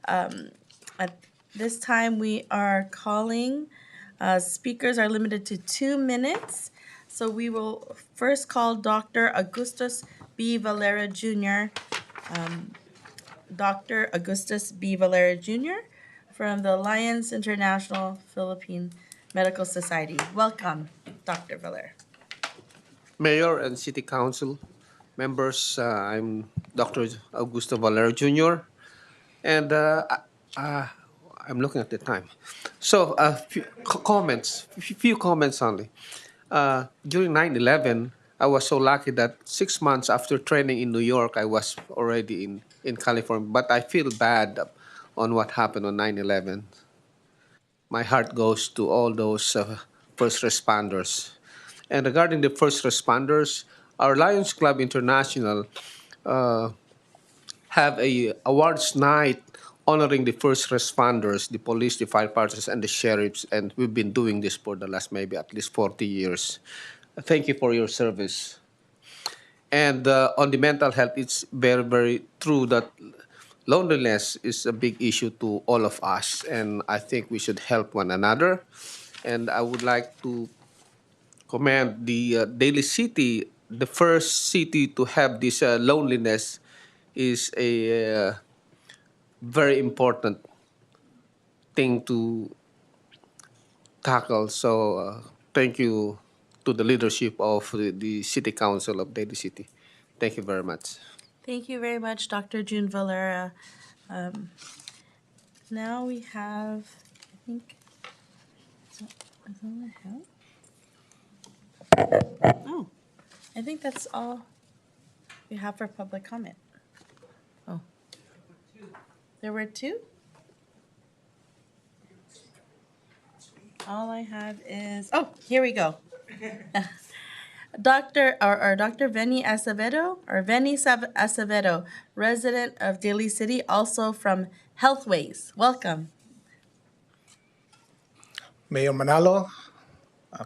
At this time, we are calling, speakers are limited to 2 minutes. So we will first call Dr. Augustus B. Valera Jr. Dr. Augustus B. Valera Jr. from the Alliance International Philippine Medical Society. Welcome, Dr. Valera. Mayor and City Council members, I'm Dr. Augusto Valero Jr. And I'm looking at the time. So a few comments only. During 9/11, I was so lucky that 6 months after training in New York, I was already in California. But I feel bad on what happened on 9/11. My heart goes to all those first responders. And regarding the first responders, our Lions Club International have a awards night honoring the first responders, the police, the firefighters, and the sheriffs. And we've been doing this for the last maybe at least 40 years. Thank you for your service. And on the mental health, it's very, very true that loneliness is a big issue to all of us. And I think we should help one another. And I would like to commend the Daly City, the first city to have this loneliness is a very important thing to tackle. So thank you to the leadership of the City Council of Daly City. Thank you very much. Thank you very much, Dr. June Valera. Now we have, I think, is that all I have? Oh, I think that's all we have for public comment. Oh. There were two? All I have is, oh, here we go. Dr. Veni Acevedo, resident of Daly City, also from Healthways. Welcome. Mayor Manalo,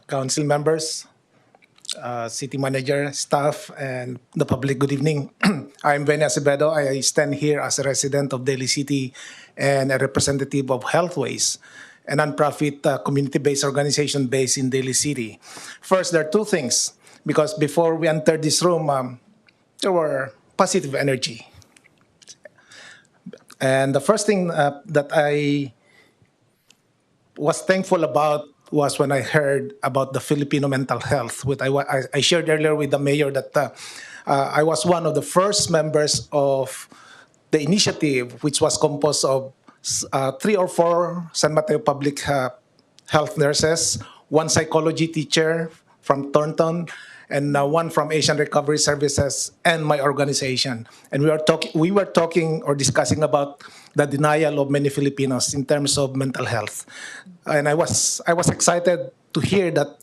council members, city manager, staff, and the public, good evening. I'm Benny Acevedo. I stand here as a resident of Daly City and a representative of Healthways, a nonprofit community-based organization based in Daly City. First, there are two things, because before we entered this room, there were positive energy. And the first thing that I was thankful about was when I heard about the Filipino mental health. I shared earlier with the mayor that I was one of the first members of the initiative, which was composed of 3 or 4 San Mateo Public Health nurses, 1 psychology teacher from Thornton, and one from Asian Recovery Services, and my organization. And we were talking or discussing about the denial of many Filipinos in terms of mental health. And I was excited to hear that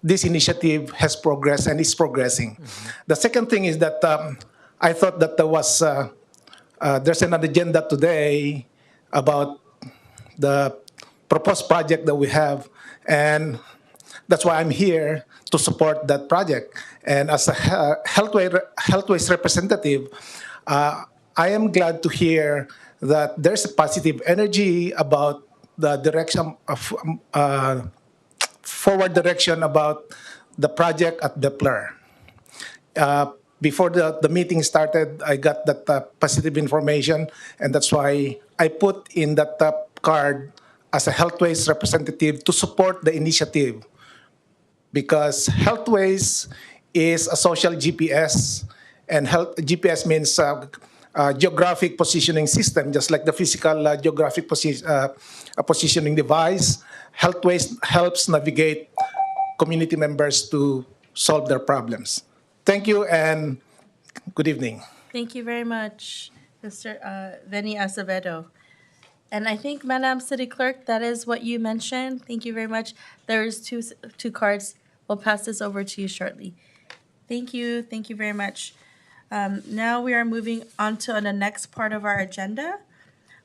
this initiative has progressed and is progressing. Mm-hmm. The second thing is that I thought that there's an agenda today about the proposed project that we have, and that's why I'm here to support that project. And as a Healthways representative, I am glad to hear that there's a positive energy about the direction of forward direction about the project at Bepler. Before the meeting started, I got that positive information, and that's why I put in that card as a Healthways representative to support the initiative. Because Healthways is a social GPS, and GPS means geographic positioning system, just like the physical geographic positioning device. HealthWays helps navigate community members to solve their problems. Thank you and good evening. Thank you very much, Mr. Veni Acevedo. And I think, Madam City Clerk, that is what you mentioned. Thank you very much. There's two cards. We'll pass this over to you shortly. Thank you. Thank you very much. Now we are moving on to the next part of our agenda,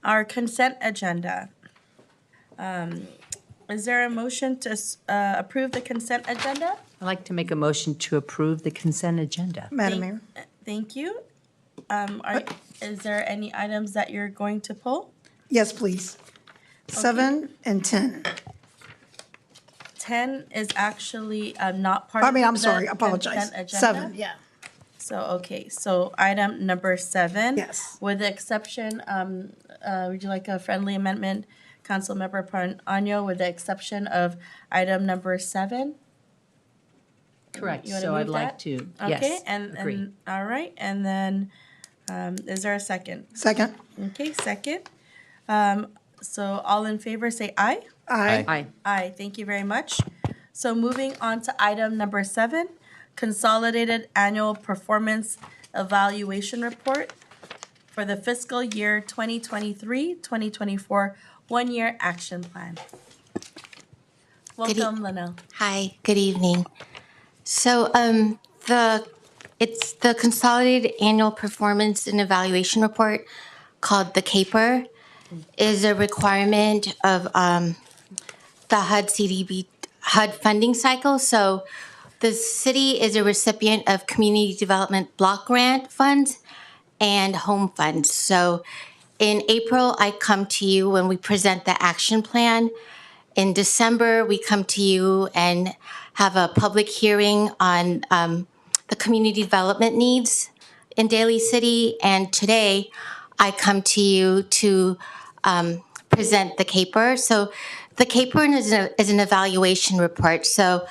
our consent agenda. Is there a motion to approve the consent agenda? I'd like to make a motion to approve the consent agenda. Madam Mayor. Thank you. Is there any items that you're going to pull? Yes, please. 7 and 10. 10 is actually not part of I mean, I'm the sorry, apologize. consent agenda. 7, yeah. So item number 7. Yes. With the exception, would you like a friendly amendment, Councilmember Parano, with the exception of item number 7? Correct, You wanna so I'd move like that? to, Okay, yes, and, agree. all right, and then, is there a second? Second. Okay, second. So all in favor, say aye. Aye. Aye. Aye, thank you very much. So moving on to item number 7, Consolidated Annual Performance Evaluation Report for the fiscal year 2023-2024 one-year action plan. Welcome, Linnell. Hi, good evening. So it's the Consolidated Annual Performance and Evaluation Report called the CAPER, is a requirement of the HUD funding cycle. So the city is a recipient of Community Development Block Grant funds and home funds. So in April, I come to you when we present the action plan. In December, we come to you and have a public hearing on the community development needs in Daly City. And today, I come to you to present the CAPER. So the CAPER is an evaluation report. So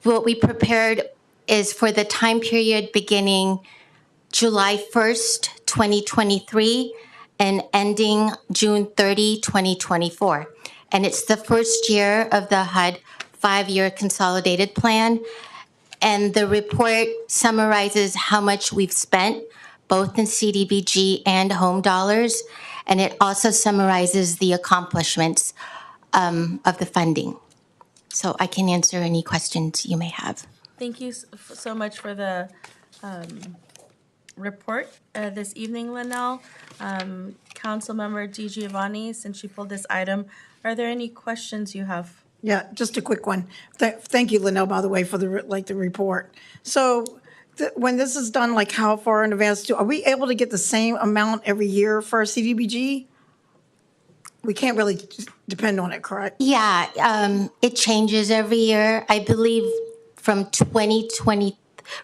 what we prepared is for the time period beginning July 1st, 2023, and ending June 30, 2024. And it's the first year of the HUD 5-year consolidated plan. And the report summarizes how much we've spent, both in CDBG and home dollars. And it also summarizes the accomplishments of the funding. So I can answer any questions you may have. Thank you so much for the report this evening, Linnell. Councilmember DiGiovanni, since you pulled this item, are there any questions you have? Yeah, just a quick one. Thank you, Linnell, by the way, for the report. So when this is done, like how far in advance are we able to get the same amount every year for our CDBG? We can't really depend on it, correct? Yeah, it changes every year. I believe from 23-24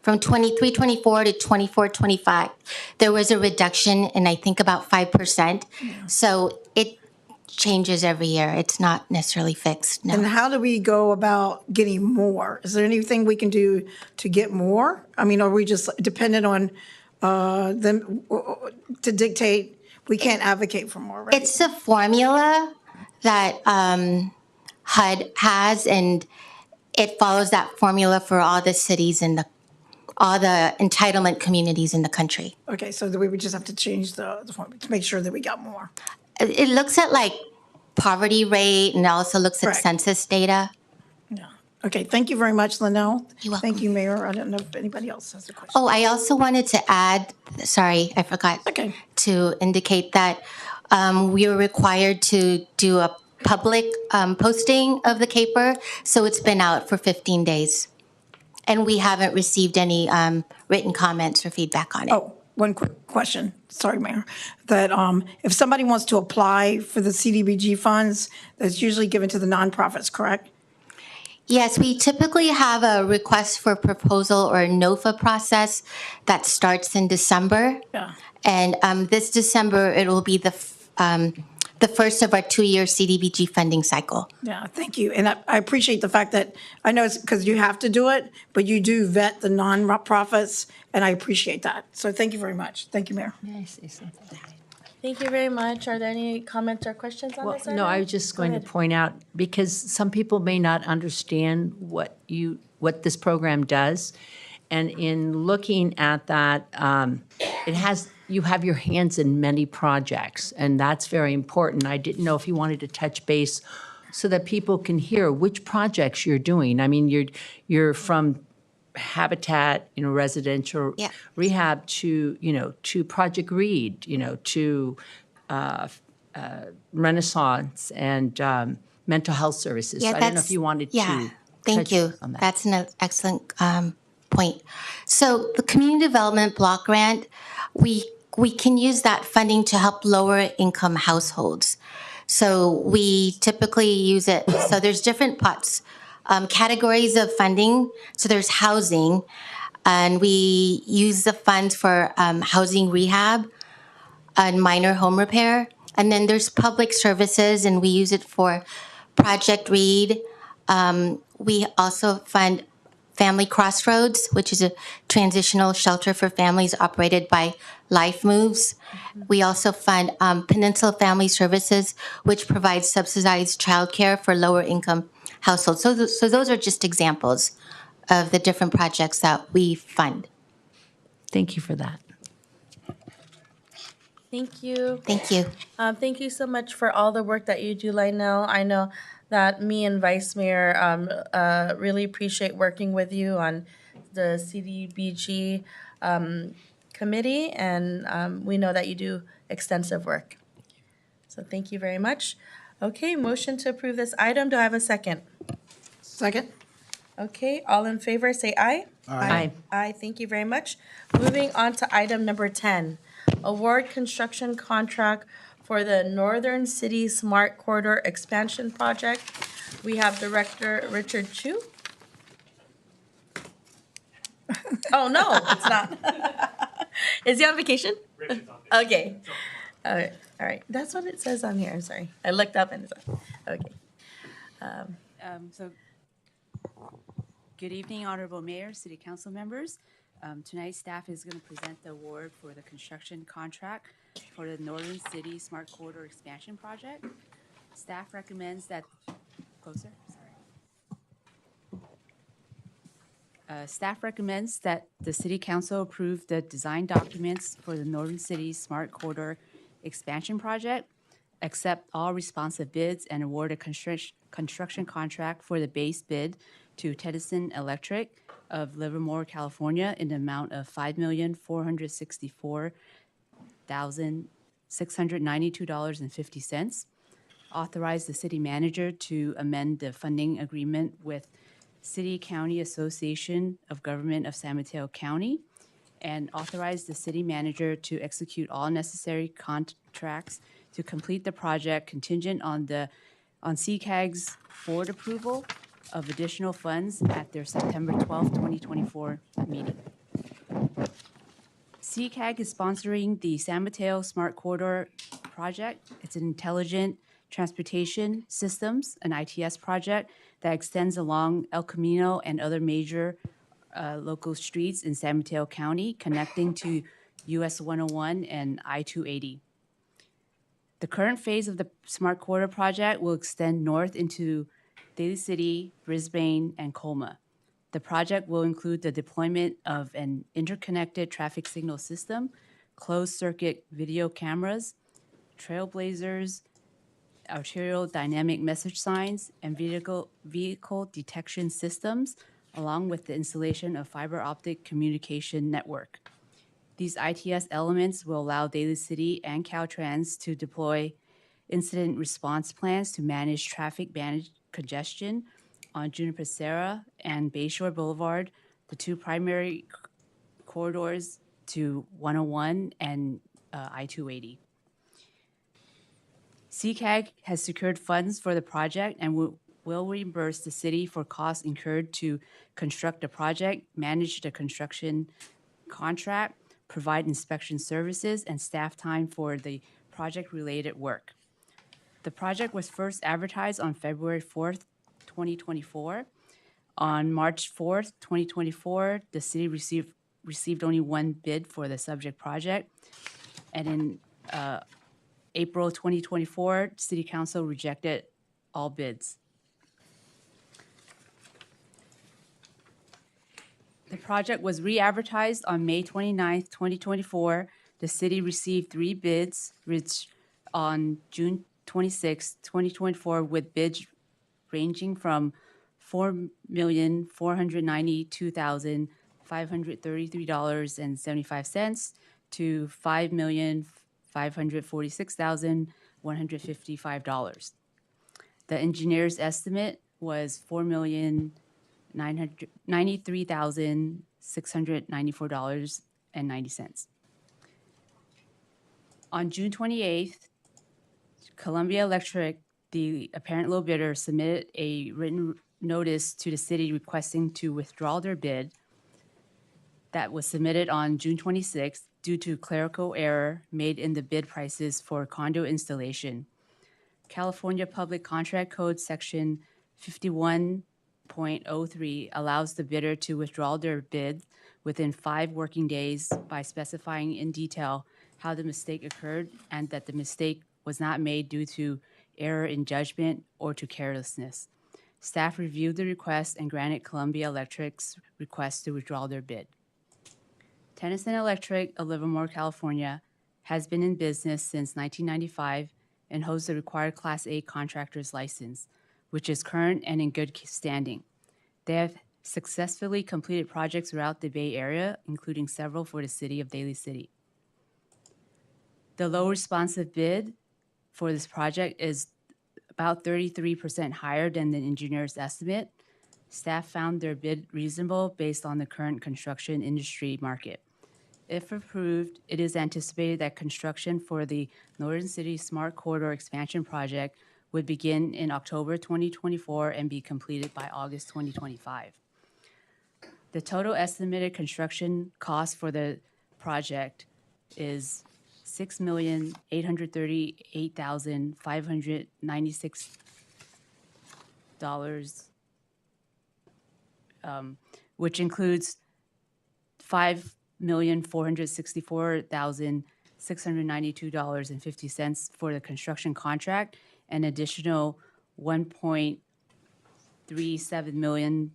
to 24-25, there was a reduction in, I think, about 5%. Yeah. So it changes every year. It's not necessarily fixed, no. And how do we go about getting more? Is there anything we can do to get more? I mean, are we just dependent on them to dictate? We can't advocate for more, right? It's a formula that HUD has, and it follows that formula for all the cities and all the entitlement communities in the country. Okay, so we would just have to change the formula to make sure that we got more. It looks at like poverty rate and also looks at Correct. census data. Yeah. Okay, thank you very much, Linnell. You're welcome. Thank you, Mayor. I don't know if anybody else has a question. Oh, I also wanted to add, sorry, I forgot Okay. to indicate that we are required to do a public posting of the CAPER, so it's been out for 15 days. And we haven't received any written comments or feedback on it. Oh, one quick question. Sorry, Mayor. That if somebody wants to apply for the CDBG funds, that's usually given to the nonprofits, correct? Yes, we typically have a request for proposal or a NOFA process that starts in December. Yeah. And this December, it will be the the first of our 2-year CDBG funding cycle. Yeah, thank you. And I appreciate the fact that, I know it's because you have to do it, but you do vet the nonprofits, and I appreciate that. So thank you very much. Thank you, Mayor. May I say something? Thank you very much. Are there any comments or questions on Well, this item? no, I was just Go going to ahead. point out, because some people may not understand what this program does. And in looking at that, you have your hands in many projects, and that's very important. I didn't know if you wanted to touch base so that people can hear which projects you're doing. I mean, you're from habitat, residential Yeah. rehab to, to Project Read, to Renaissance and mental health services. So I don't know if you wanted to Thank touch you. on that. That's an excellent point. So the community development block grant, we can use that funding to help lower income households. So we typically use it. So there's different pots, categories of funding. So there's housing, and we use the funds for housing rehab and minor home repair. And then there's public services, and we use it for Project Read. We also fund Family Crossroads, which is a transitional shelter for families operated by Life Moves. We also fund Peninsula Family Services, which provides subsidized childcare for lower income households. So those are just examples of the different projects that we fund. Thank you for that. Thank you. Thank you. Thank you so much for all the work that you do, Lionel. I know that me and Vice Mayor really appreciate working with you on the CDBG committee, and we know that you do extensive work. So thank you very much. Okay, motion to approve this item. Do I have a second? Second? Okay, all in favor, say aye. Aye. Aye, thank you very much. Moving on to item number 10, award construction contract for the Northern City Smart Corridor Expansion Project. We have Director Richard Chu. Oh, no, it's not. Is he on vacation? Okay. All right. That's what it says on here. I'm sorry. I looked up and it's okay. Good evening, Honorable Mayor, City Council members. Tonight, staff is going to present the award for the construction contract for the Northern City Smart Corridor Expansion Project. Staff recommends that, closer, sorry. Staff recommends that the City Council approve the design documents for the Northern City Smart Corridor Expansion Project, accept all responsive bids, and award a construction contract for the base bid to Tedison Electric of Livermore, California, in the amount of $5,464,692.50. Authorize the city manager to amend the funding agreement with City County Association of Government of San Mateo County, and authorize the city manager to execute all necessary contracts to complete the project contingent on CCAG's board approval of additional funds at their September 12, 2024 meeting. CCAG is sponsoring the San Mateo Smart Corridor project. It's an intelligent transportation systems, an ITS project that extends along El Camino and other major local streets in San Mateo County, connecting to US 101 and I-280. The current phase of the Smart Corridor project will extend north into Daly City, Brisbane, and Colma. The project will include the deployment of an interconnected traffic signal system, closed-circuit video cameras, trailblazers, arterial dynamic message signs, and vehicle detection systems, along with the installation of fiber optic communication network. These ITS elements will allow Daly City and Caltrans to deploy incident response plans to manage traffic congestion on Juniper Serra and Bayshore Boulevard, the two primary corridors to 101 and I-280. CCAG has secured funds for the project and will reimburse the city for costs incurred to construct the project, manage the construction contract, provide inspection services, and staff time for the project-related work. The project was first advertised on February 4th, 2024. On March 4th, 2024, the city received only one bid for the subject project. And in April 2024, City Council rejected all bids. The project was re-advertised on May 29th, 2024. The city received 3 bids, which on June 26th, 2024, with bids ranging from $4,492,533.75 to $5,546,155. The engineer's estimate was $4,993,694.90. On June 28th, Columbia Electric, the apparent low bidder, submitted a written notice to the city requesting to withdraw their bid that was submitted on June 26th due to clerical error made in the bid prices for condo installation. California Public Contract Code Section 51.03 allows the bidder to withdraw their bid within 5 working days by specifying in detail how the mistake occurred and that the mistake was not made due to error in judgment or to carelessness. Staff reviewed the request and granted Columbia Electric's request to withdraw their bid. Tennyson Electric of Livermore, California, has been in business since 1995 and holds the required Class A contractor's license, which is current and in good standing. They have successfully completed projects throughout the Bay Area, including several for the city of Daly City. The low responsive bid for this project is about 33% higher than the engineer's estimate. Staff found their bid reasonable based on the current construction industry market. If approved, it is anticipated that construction for the Northern City Smart Corridor Expansion Project would begin in October 2024 and be completed by August 2025. The total estimated construction cost for the project is $6,838,596, which includes $5,464,692.50 for the construction contract, an additional $1.37 million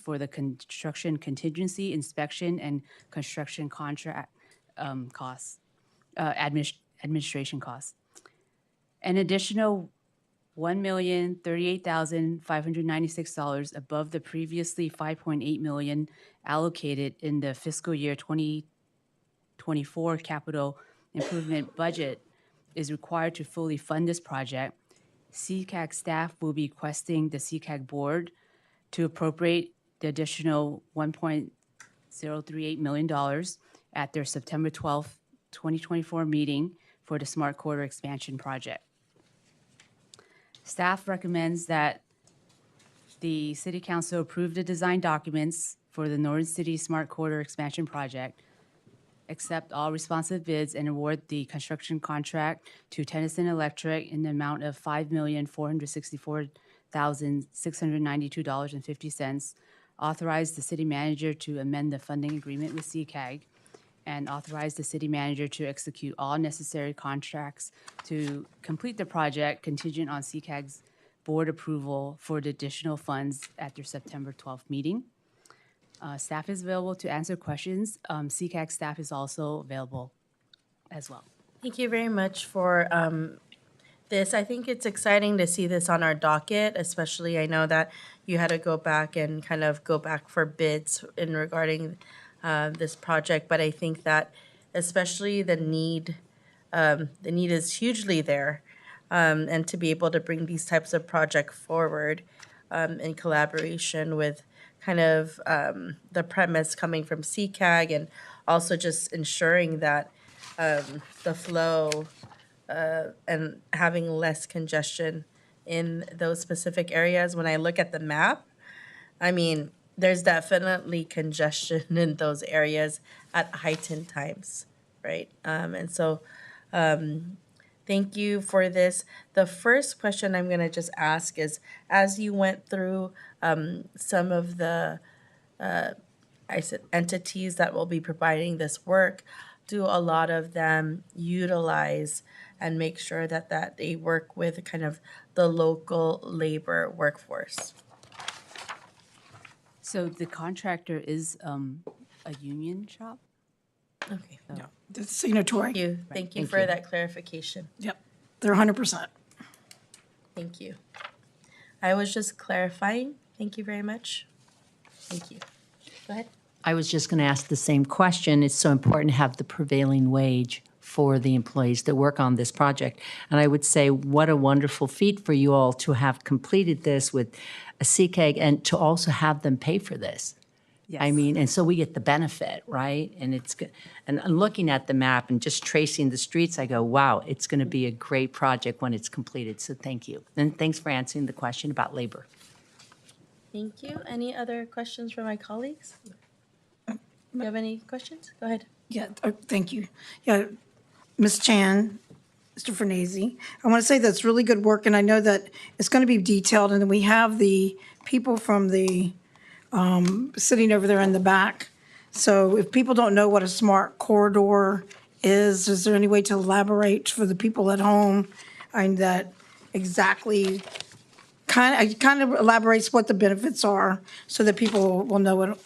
for the construction contingency, inspection, and construction contract costs, administration costs. An additional $1,038,596 above the previously $5.8 million allocated in the fiscal year 2024 capital improvement budget is required to fully fund this project. CCAG staff will be requesting the CCAG board to appropriate the additional $1.038 million at their September 12th, 2024 meeting for the Smart Corridor Expansion Project. Staff recommends that the City Council approve the design documents for the Northern City Smart Corridor Expansion Project, accept all responsive bids, and award the construction contract to Tennyson Electric in the amount of $5,464,692.50, authorize the city manager to amend the funding agreement with CCAG, and authorize the city manager to execute all necessary contracts to complete the project contingent on CCAG's board approval for the additional funds at their September 12th meeting. Staff is available to answer questions. CCAG staff is also available as well. Thank you very much for this. I think it's exciting to see this on our docket, especially I know that you had to go back and kind of go back for bids in regarding this project, but I think that especially the need is hugely there, and to be able to bring these types of projects forward in collaboration with kind of the premise coming from CCAG and also just ensuring that the flow and having less congestion in those specific areas. When I look at the map, I mean, there's definitely congestion in those areas at heightened times, right? And so Thank you for this. The first question I'm going to just ask is, as you went through some of the I said entities that will be providing this work, do a lot of them utilize and make sure that they work with kind of the local labor workforce? So the contractor is a union shop? Okay. Yeah, the signatory. Thank you for that clarification. Yep, they're 100%. Thank you. I was just clarifying. Thank you very much. Thank you. Go ahead. I was just going to ask the same question. It's so important to have the prevailing wage for the employees that work on this project. And I would say, what a wonderful feat for you all to have completed this with a CCAG and to also have them pay for this. I Yes. mean, and so we get the benefit, right? And it's good. And looking at the map and just tracing the streets, I go, wow, it's going to be a great project when it's completed. So thank you. And thanks for answering the question about labor. Thank you. Any other questions from my colleagues? Do you have any questions? Go ahead. Yeah, thank you. Yeah, Ms. Chan, Mr. Fernese, I want to say that's really good work, and I know that it's going to be detailed, and then we have the people from the, sitting over there in the back. So if people don't know what a smart corridor is there any way to elaborate for the people at home? And that exactly kind of elaborates what the benefits are so that people will know at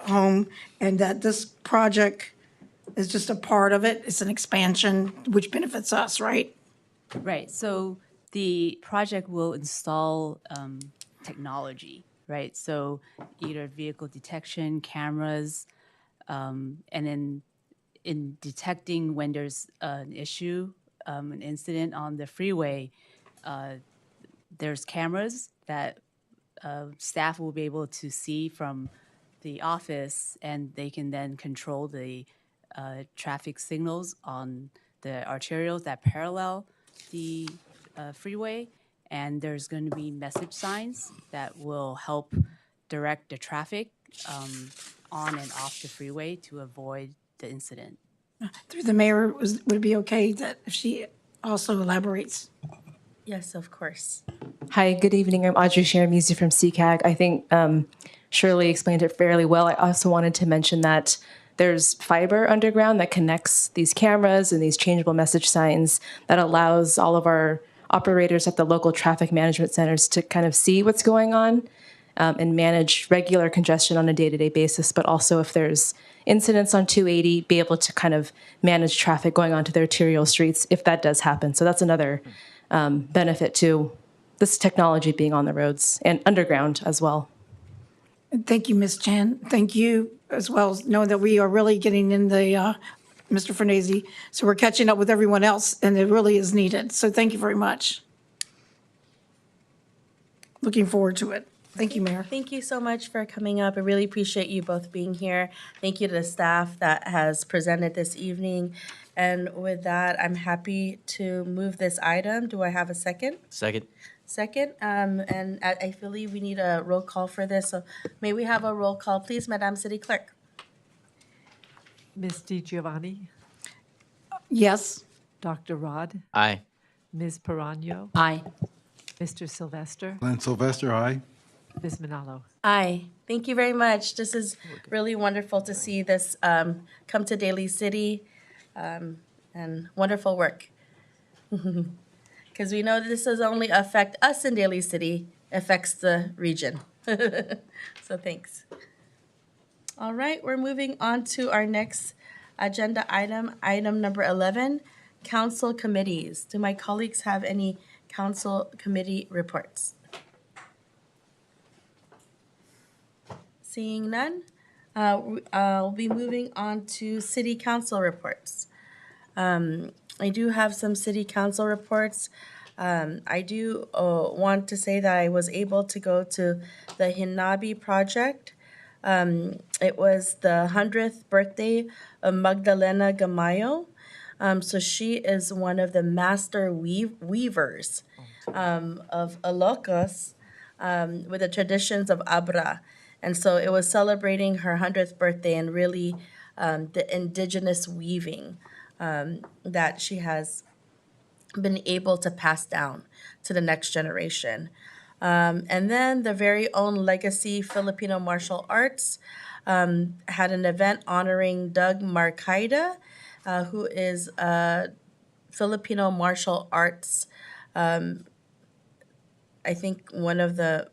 home, and that this project is just a part of it. It's an expansion which benefits us, right? Right. So the project will install technology, right? So either vehicle detection, cameras, and then in detecting when there's an issue, an incident on the freeway, there's cameras that staff will be able to see from the office, and they can then control the traffic signals on the arterials that parallel the freeway. And there's going to be message signs that will help direct the traffic on and off the freeway to avoid the incident. Through the mayor, would it be okay that if she also elaborates? Yes, of course. Hi, good evening. I'm Audrey Sharamisi from CCAG. I think Shirley explained it fairly well. I also wanted to mention that there's fiber underground that connects these cameras and these changeable message signs that allows all of our operators at the local traffic management centers to kind of see what's going on and manage regular congestion on a day-to-day basis, but also if there's incidents on 280, be able to kind of manage traffic going onto the arterial streets if that does happen. So that's another benefit to this technology being on the roads and underground as well. Thank you, Ms. Chan. Thank you as well, knowing that we are really getting in the, Mr. Fernese, so we're catching up with everyone else, and it really is needed. So thank you very much. Looking forward to it. Thank you, Mayor. Thank you so much for coming up. I really appreciate you both being here. Thank you to the staff that has presented this evening. And with that, I'm happy to move this item. Do I have a second? Second. Second, and I believe we need a roll call for this. So may we have a roll call, please, Madam City Clerk? Ms. DiGiovanni, Yes. Dr. Rod, Aye. Ms. Perano, Aye. Mr. Sylvester, Glenn Sylvester, aye. Ms. Manalo. Aye. Thank you very much. This is really wonderful to see this come to Daly City, and wonderful work. Because we know this doesn't only affect us in Daly City, it affects the region. So thanks. All right, we're moving on to our next agenda item, item number 11, council committees. Do my colleagues have any council committee reports? Seeing none, I'll be moving on to city council reports. I do have some city council reports. I do want to say that I was able to go to the Hinabi project. It was the 100th birthday of Magdalena Gamayo. So she is one of the master weavers of Ilocos with the traditions of Abra. And so it was celebrating her 100th birthday and really the indigenous weaving that she has been able to pass down to the next generation. And then the very own Legacy Filipino Martial Arts had an event honoring Doug Marcaida, who is a Filipino martial arts, I think one of the,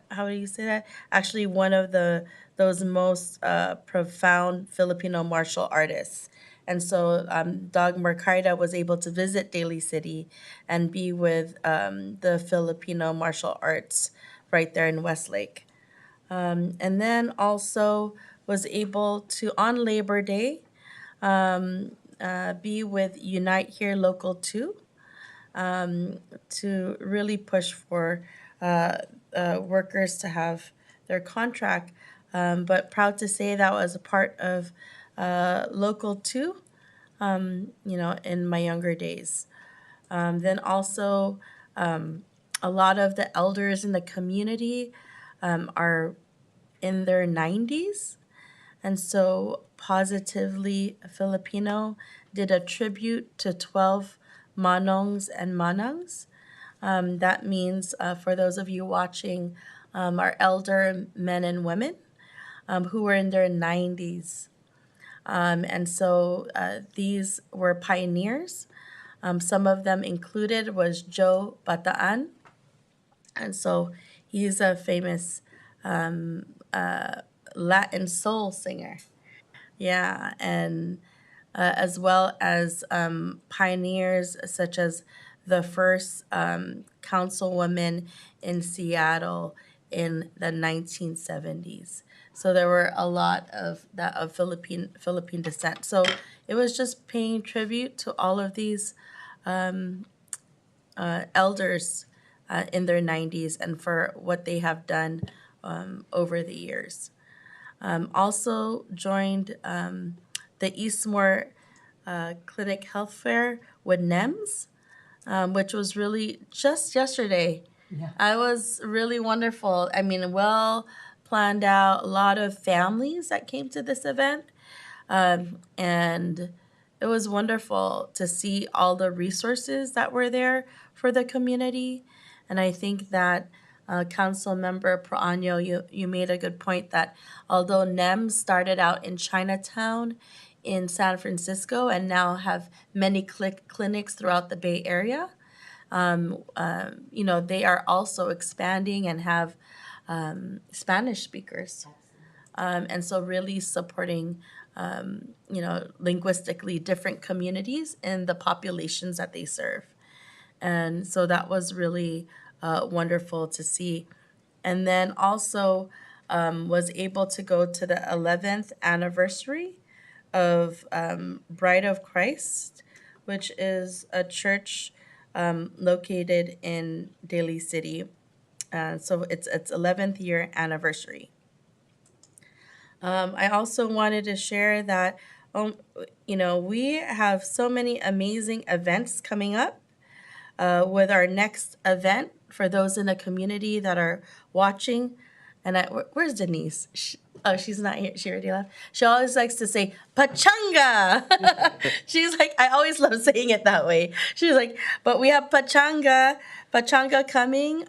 how do you say that? Actually, one of those most profound Filipino martial artists. And so Doug Mercaida was able to visit Daly City and be with the Filipino martial arts right there in Westlake. And then also was able to, on Labor Day, be with Unite Here Local 2 to really push for workers to have their contract. But proud to say that was a part of Local 2, in my younger days. Then also, a lot of the elders in the community are in their 90s. And so, Positively Filipino did a tribute to 12 manongs and manangs. That means, for those of you watching, our elder men and women who were in their 90s. And so these were pioneers. Some of them included was Joe Bataan. And so he's a famous Latin soul singer. Yeah, and as well as pioneers such as the first councilwoman in Seattle in the 1970s. So there were a lot of that of Philippine descent. So it was just paying tribute to all of these elders in their 90s and for what they have done over the years. Also joined the Eastmore Clinic Health Fair with NEMS, which was really just yesterday. Yeah. I was really wonderful. I mean, well planned out, a lot of families that came to this event. And it was wonderful to see all the resources that were there for the community. And I think that Council Member Proaño, you made a good point that although NEM started out in Chinatown in San Francisco and now have many clinics throughout the Bay Area, they are also expanding and have Spanish speakers. And so really supporting, linguistically different communities in the populations that they serve. And so that was really wonderful to see. And then also was able to go to the 11th anniversary of Bride of Christ, which is a church located in Daly City. So it's 11th year anniversary. I also wanted to share that, we have so many amazing events coming up. With our next event for those in the community that are watching. And where's Denise? She's not here. She already left. She always likes to say pachanga. She's like, I always love saying it that way. She's like, but we have pachanga coming.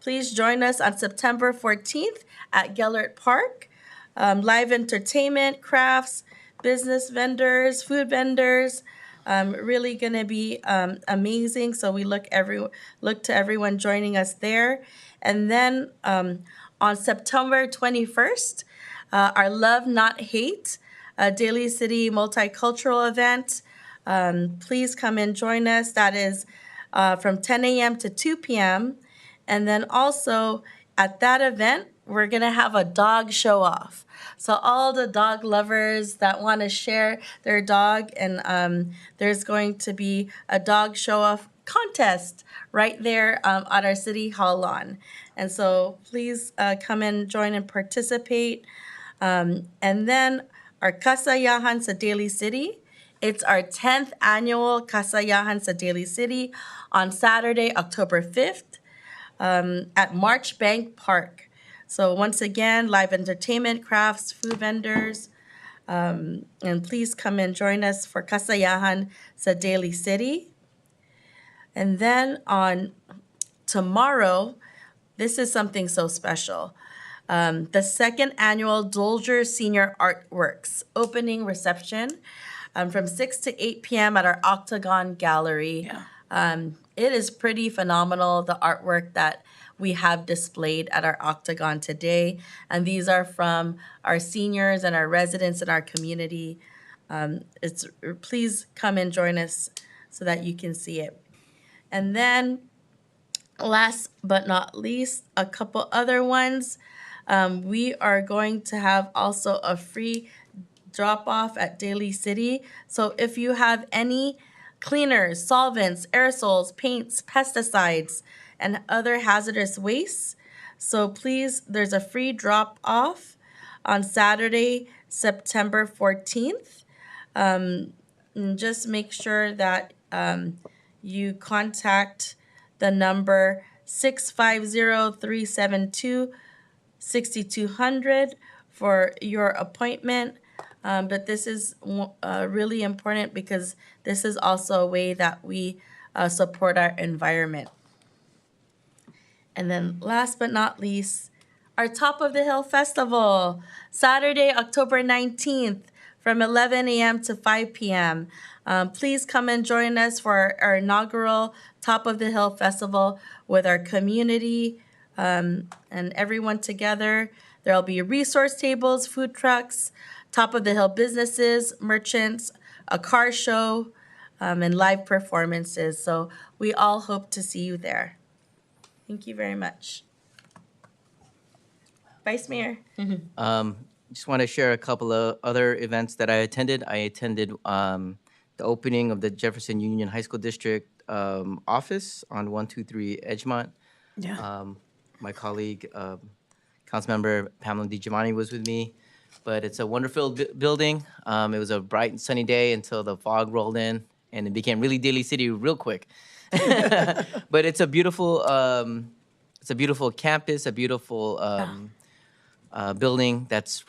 Please join us on September 14th at Gellert Park. Live entertainment, crafts, business vendors, food vendors. Really gonna be amazing. So we look to everyone joining us there. And then on September 21st, our Love Not Hate, Daly City multicultural event. Please come and join us. That is from 10 a.m. to 2 p.m. And then also at that event, we're gonna have a dog show off. So all the dog lovers that want to share their dog, and there's going to be a dog show off contest right there at our City Hall lawn. And so please come and join and participate. And then our Kasayahan sa Daly City. It's our 10th annual Kasayahan sa Daly City on Saturday, October 5th at Marchbank Park. So once again, live entertainment, crafts, food vendors. And please come and join us for Kasayahan sa Daly City. And then on tomorrow, this is something so special. The second annual Dolger Senior Artworks opening reception from 6 to 8 p.m. at our Octagon Gallery. It is pretty phenomenal, the artwork that we have displayed at our Octagon today. And these are from our seniors and our residents in our community. Please come and join us so that you can see it. And then last but not least, a couple other ones. We are going to have also a free drop off at Daly City. So if you have any cleaners, solvents, aerosols, paints, pesticides, and other hazardous wastes, so please, there's a free drop off on Saturday, September 14th. And just make sure that you contact the number 650-372-6200 for your appointment. But this is really important because this is also a way that we support our environment. And then last but not least, our Top of the Hill Festival, Saturday, October 19th from 11 a.m. to 5 p.m. Please come and join us for our inaugural Top of the Hill Festival with our community and everyone together. There'll be resource tables, food trucks, Top of the Hill businesses, merchants, a car show, and live performances. So we all hope to see you there. Thank you very much. Vice Mayor. Just want to share a couple of other events that I attended. I attended the opening of the Jefferson Union High School District office on 123 Edgemont. Yeah. My colleague, Councilmember Pamela DiGiovanni was with me. But it's a wonderful building. It was a bright and sunny day until the fog rolled in, and it became really Daly City real quick. But it's a beautiful campus, a beautiful building that's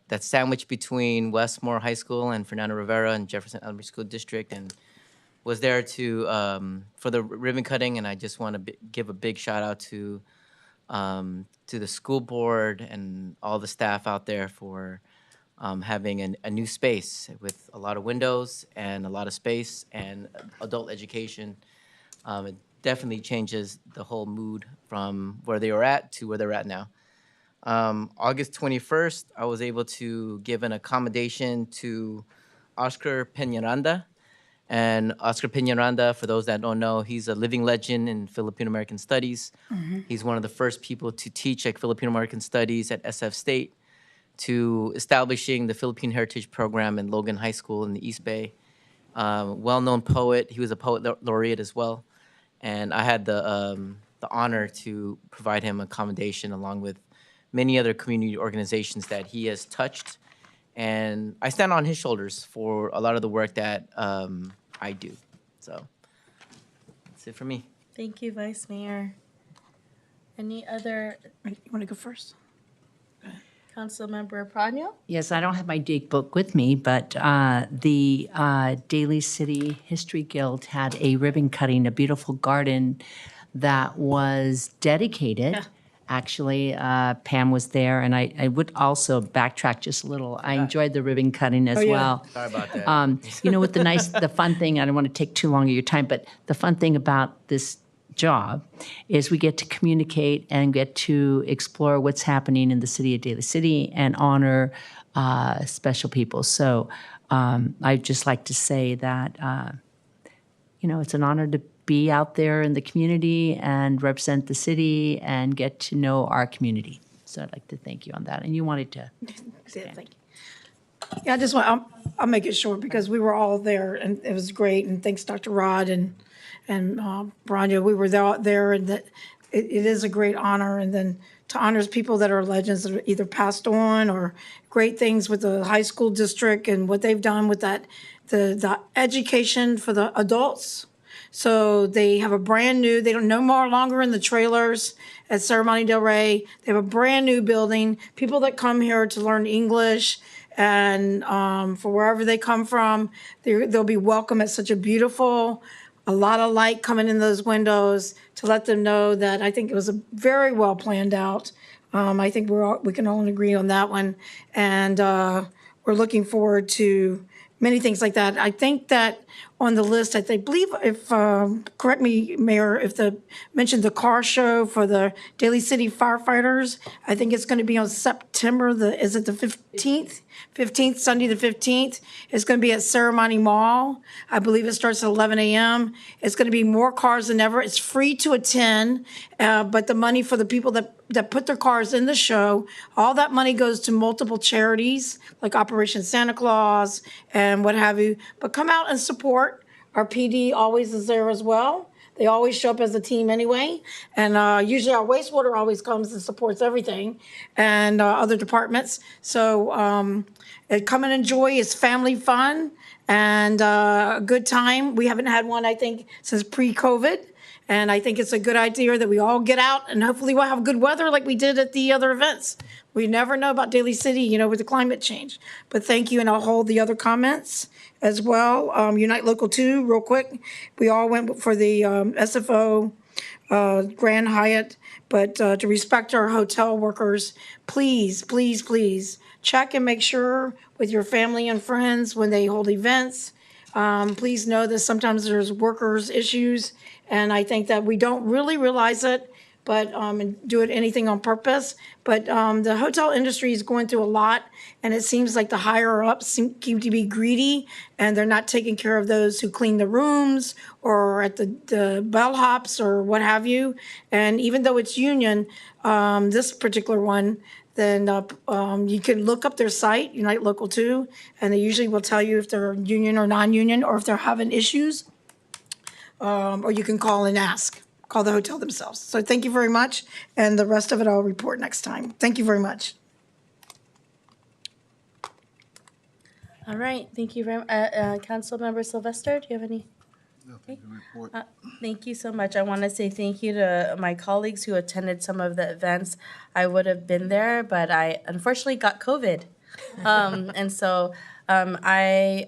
that's sandwiched between Westmore High School and Fernando Rivera and Jefferson Elementary School District, and was there for the ribbon cutting. And I just want to give a big shout out to the school board and all the staff out there for having a new space with a lot of windows and a lot of space and adult education. It definitely changes the whole mood from where they were at to where they're at now. August 21st, I was able to give an accommodation to Oscar Peñaranda. And Oscar Peñaranda, for those that don't know, he's a living legend in Filipino American Studies. He's one of the first people to teach Filipino American Studies at SF State, to establishing the Philippine Heritage Program in Logan High School in the East Bay. Well-known poet. He was a poet laureate as well. And I had the honor to provide him accommodation along with many other community organizations that he has touched. And I stand on his shoulders for a lot of the work that I do. So that's it for me. Thank you, Vice Mayor. Any other? You want to go first? Councilmember Prano? Yes, I don't have my date book with me, but the Daly City History Guild had a ribbon cutting, a beautiful garden that was dedicated. Yeah. Actually, Pam was there, and I would also backtrack just a little. I enjoyed the ribbon cutting as well. Sorry about that. With the fun thing, I don't want to take too long of your time, but the fun thing about this job is we get to communicate and get to explore what's happening in the city of Daly City and honor special people. So I'd just like to say that, it's an honor to be out there in the community and represent the city and get to know our community. So I'd like to thank you on that. And you wanted to expand. Thank you. Yeah, I just want, I'll make it short because we were all there and it was great. And thanks, Dr. Rod and Branya. We were there and that it is a great honor. And then to honor people that are legends that are either passed on or great things with the high school district and what they've done with that, the education for the adults. So they have a brand new, they don't no more longer in the trailers at Ceremony Del Rey. They have a brand new building, people that come here to learn English and for wherever they come from, they'll be welcome at such a lot of light coming in those windows to let them know that I think it was a very well planned out. I think we can all agree on that one, and we're looking forward to many things like that. I think that on the list, believe if correct me, Mayor, if mentioned the car show for the Daly City firefighters. I think it's going to be on September is it the 15th? 15th, Sunday the 15th. It's going to be at Ceremony Mall. I believe it starts at 11 a.m. It's going to be more cars than ever. It's free to attend, but the money for the people that put their cars in the show, all that money goes to multiple charities like Operation Santa Claus and what have you. But come out and support. Our PD always is there as well. They always show up as a team anyway. And usually our wastewater always comes and supports everything and other departments. So come and enjoy. It's family fun and a good time. We haven't had one, I think, since pre-COVID. And I think it's a good idea that we all get out and hopefully we'll have good weather like we did at the other events. We never know about Daly City, with the climate change. But thank you, and I'll hold the other comments as well. Unite Local 2, real quick. We all went for the SFO Grand Hyatt, but to respect our hotel workers, please, please, please check and make sure with your family and friends when they hold events. Please know that sometimes there's workers' issues, and I think that we don't really realize it, but and do it anything on purpose. But the hotel industry is going through a lot, and it seems like the higher ups seem to be greedy, and they're not taking care of those who clean the rooms or at the bellhops or what have you. And even though it's union, this particular one, then you can look up their site, Unite Local 2, and they usually will tell you if they're union or non-union or if they're having issues. Or you can call and ask. Call the hotel themselves. So thank you very much, and the rest of it I'll report next time. Thank you very much. All right, thank you very much. Councilmember Sylvester, do you have any? Thank you so much. I want to say thank you to my colleagues who attended some of the events. I would have been there, but I unfortunately got COVID. And so I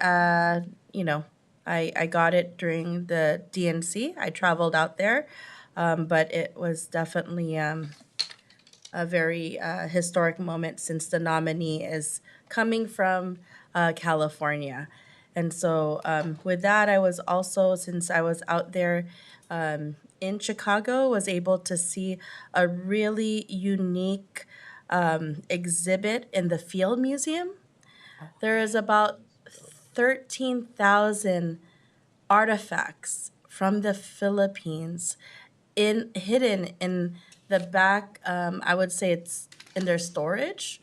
got it during the DNC. I traveled out there, but it was definitely a very historic moment since the nominee is coming from California. And so with that, I was also, since I was out there in Chicago, was able to see a really unique exhibit in the Field Museum. There is about 13,000 artifacts from the Philippines hidden in the back. I would say it's in their storage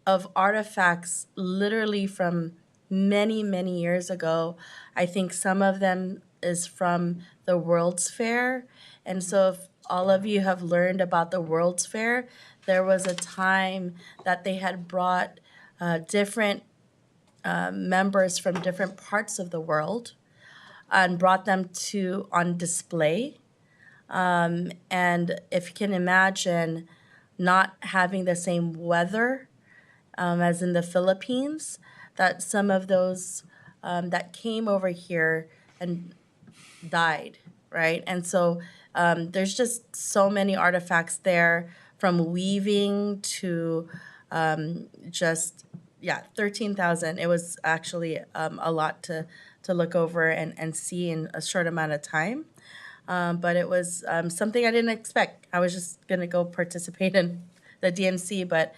of artifacts literally from many, many years ago. I think some of them is from the World's Fair. And so if all of you have learned about the World's Fair, there was a time that they had brought different members from different parts of the world and brought them on display. And if you can imagine not having the same weather as in the Philippines, that some of those that came over here and died, right? And so there's just so many artifacts there, from weaving to 13,000. It was actually a lot to look over and see in a short amount of time. But it was something I didn't expect. I was just going to go participate in the DNC, but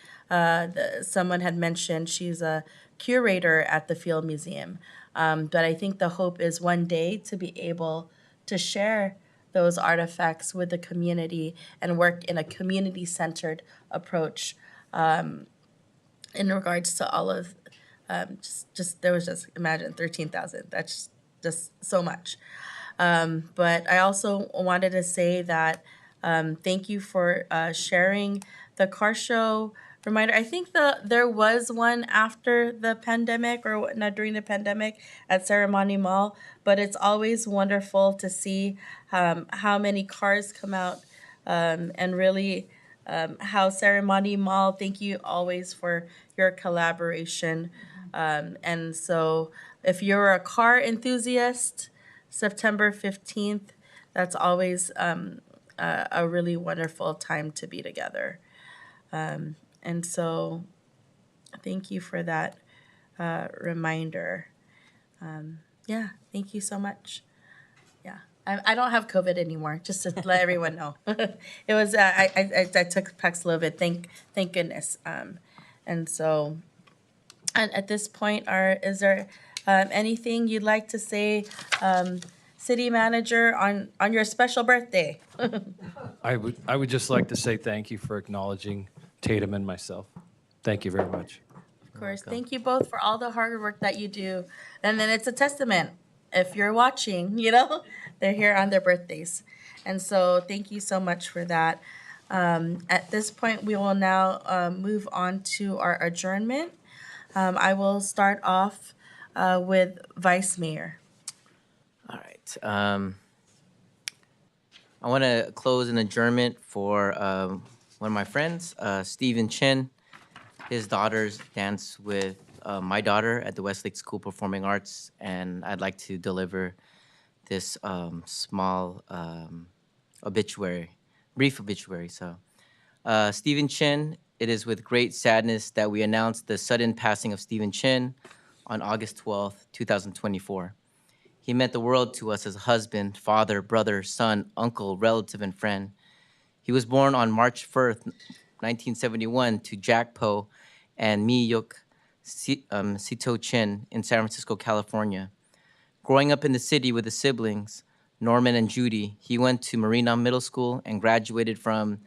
someone had mentioned she's a curator at the Field Museum. But I think the hope is one day to be able to share those artifacts with the community and work in a community-centered approach in regards to all of there was just, imagine 13,000. That's just so much. But I also wanted to say that thank you for sharing the car show reminder. I think there was one after the pandemic, or not during the pandemic, at Ceremony Mall, but it's always wonderful to see how many cars come out and really House Ceremony Mall, thank you always for your collaboration. And so if you're a car enthusiast, September 15th, that's always a really wonderful time to be together. And so thank you for that reminder. Yeah, thank you so much. Yeah, I don't have COVID anymore. Just to let everyone know, it was I took Paxlovid. Thank goodness. And so, and at this point, is there anything you'd like to say, City Manager, on your special birthday? I would just like to say thank you for acknowledging Tatum and myself. Thank you very much. Of course, thank you both for all the hard work that you do. And then it's a testament. If you're watching, they're here on their birthdays. And so thank you so much for that. At this point, we will now move on to our adjournment. I will start off with Vice Mayor. All right. I want to close an adjournment for one of my friends, Stephen Chin. His daughters dance with my daughter at the Westlake School Performing Arts, and I'd like to deliver this small obituary, brief obituary. So, Stephen Chin, it is with great sadness that we announce the sudden passing of Stephen Chin on August 12th, 2024. He meant the world to us as a husband, father, brother, son, uncle, relative, and friend. He was born on March 1st, 1971, to Jack Po and Mi Yuk Sito Chin in San Francisco, California. Growing up in the city with his siblings, Norman and Judy, he went to Marina Middle School and graduated from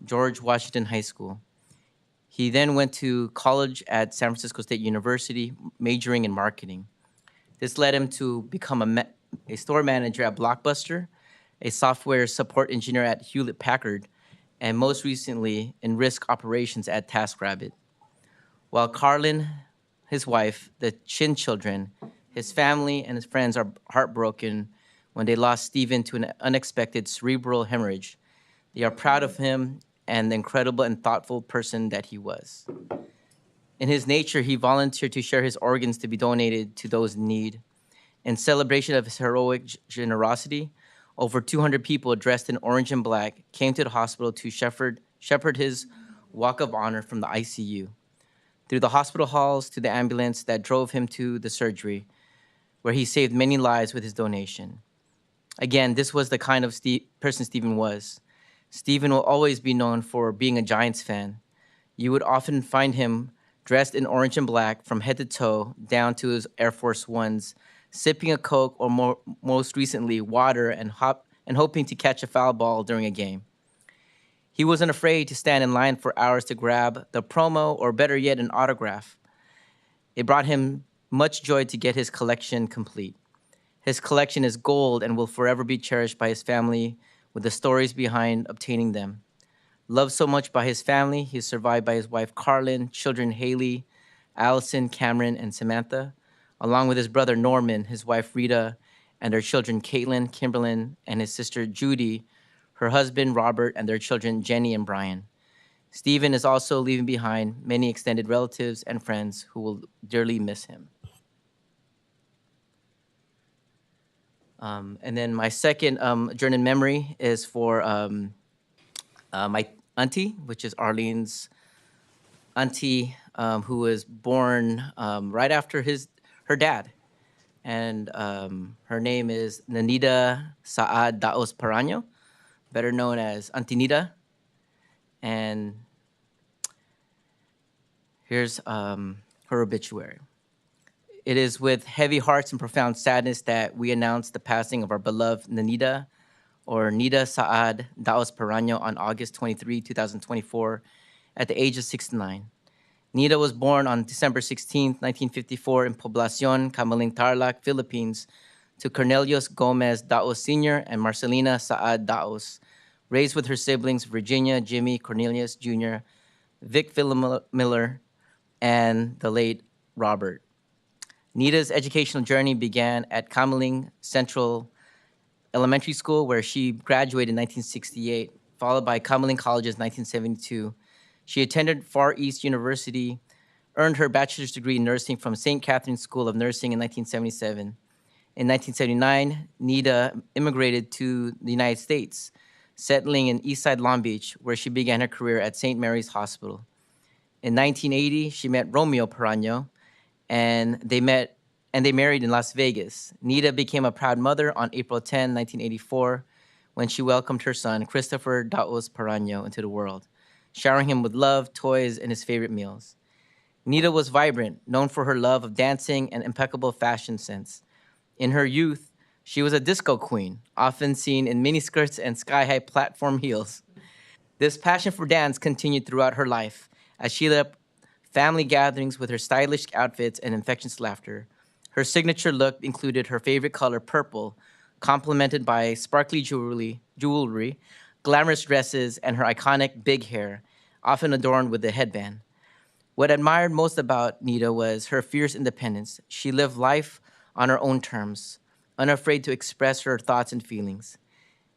George Washington High School. He then went to college at San Francisco State University, majoring in marketing. This led him to become a store manager at Blockbuster, a software support engineer at Hewlett-Packard, and most recently in risk operations at TaskRabbit. While Carlin, his wife, the Chin children, his family, and his friends are heartbroken when they lost Stephen to an unexpected cerebral hemorrhage, they are proud of him and the incredible and thoughtful person that he was. In his nature, he volunteered to share his organs to be donated to those in need. In celebration of his heroic generosity, over 200 people dressed in orange and black came to the hospital to shepherd his walk of honor from the ICU, through the hospital halls to the ambulance that drove him to the surgery, where he saved many lives with his donation. Again, this was the kind of person Stephen was. Stephen will always be known for being a Giants fan. You would often find him dressed in orange and black from head to toe, down to his Air Force Ones, sipping a Coke or most recently water and hoping to catch a foul ball during a game. He wasn't afraid to stand in line for hours to grab the promo or better yet, an autograph. It brought him much joy to get his collection complete. His collection is gold and will forever be cherished by his family with the stories behind obtaining them. Loved so much by his family, he is survived by his wife Carlin, children Haley, Allison, Cameron, and Samantha, along with his brother Norman, his wife Rita, and their children Caitlin, Kimberlyn, and his sister Judy, her husband Robert, and their children Jenny and Brian. Stephen is also leaving behind many extended relatives and friends who will dearly miss him. And then my second journey in memory is for my auntie, which is Arlene's auntie, who was born right after her dad. And her name is Nanita Saad Daos Paraño, better known as Auntie Nita. And here's her obituary. It is with heavy hearts and profound sadness that we announce the passing of our beloved Nanita, or Nita Saad Daos Paraño, on August 23, 2024, at the age of 69. Nita was born on December 16, 1954, in Poblacion, Camaling, Tarlac, Philippines, to Cornelius Gomez Daos Sr. and Marcelina Saad Daos, raised with her siblings Virginia, Jimmy, Cornelius Jr., Vic Philip Miller, and the late Robert. Nita's educational journey began at Camaling Central Elementary School, where she graduated in 1968, followed by Cumberland College's 1972. She attended Far East University, earned her bachelor's degree in nursing from St. Catherine's School of Nursing in 1977. In 1979, Nita immigrated to the United States, settling in Eastside Long Beach, where she began her career at St. Mary's Hospital. In 1980, she met Romeo Perano, and they married in Las Vegas. Nita became a proud mother on April 10, 1984, when she welcomed her son, Christopher Daos Perano, into the world, showering him with love, toys, and his favorite meals. Nita was vibrant, known for her love of dancing and impeccable fashion sense. In her youth, she was a disco queen, often seen in miniskirts and sky-high platform heels. This passion for dance continued throughout her life as she lit up family gatherings with her stylish outfits and infectious laughter. Her signature look included her favorite color, purple, complemented by sparkly jewelry, glamorous dresses, and her iconic big hair, often adorned with a headband. What I admired most about Nita was her fierce independence. She lived life on her own terms, unafraid to express her thoughts and feelings.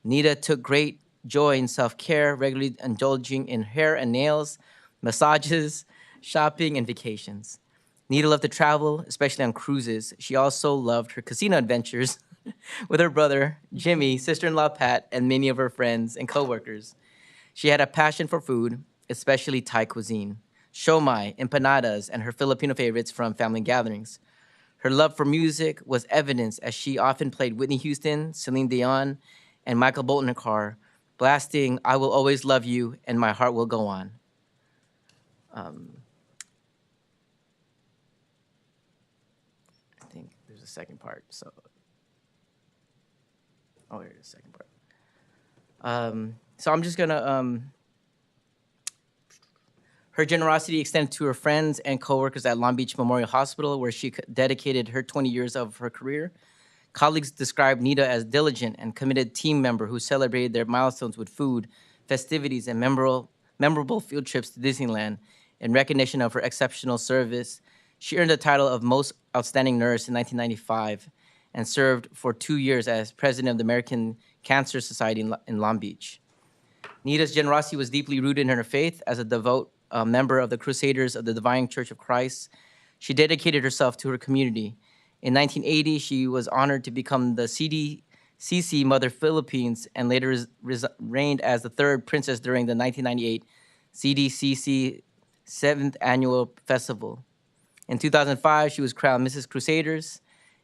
Nita took great joy in self-care, regularly indulging in hair and nails, massages, shopping, and vacations. Nita loved to travel, especially on cruises. She also loved her casino adventures with her brother, Jimmy, sister-in-law Pat, and many of her friends and coworkers. She had a passion for food, especially Thai cuisine, siomai, empanadas, and her Filipino favorites from family gatherings. Her love for music was evident as she often played Whitney Houston, Celine Dion, and Michael Bolton in her car, blasting "I Will Always Love You" and "My Heart Will Go On." I think there's a second part. Here's the second part. So I'm just gonna. Her generosity extended to her friends and coworkers at Long Beach Memorial Hospital, where she dedicated her 20 years of her career. Colleagues described Nita as diligent and committed team member who celebrated their milestones with food, festivities, and memorable field trips to Disneyland. In recognition of her exceptional service, she earned the title of Most Outstanding Nurse in 1995 and served for 2 years as president of the American Cancer Society in Long Beach. Nita's generosity was deeply rooted in her faith. As a devout member of the Crusaders of the Divine Church of Christ, she dedicated herself to her community. In 1980, she was honored to become the CDCC Mother Philippines and later reigned as the third princess during the 1998 CDCC 7th Annual Festival. In 2005, she was crowned Mrs. Crusaders.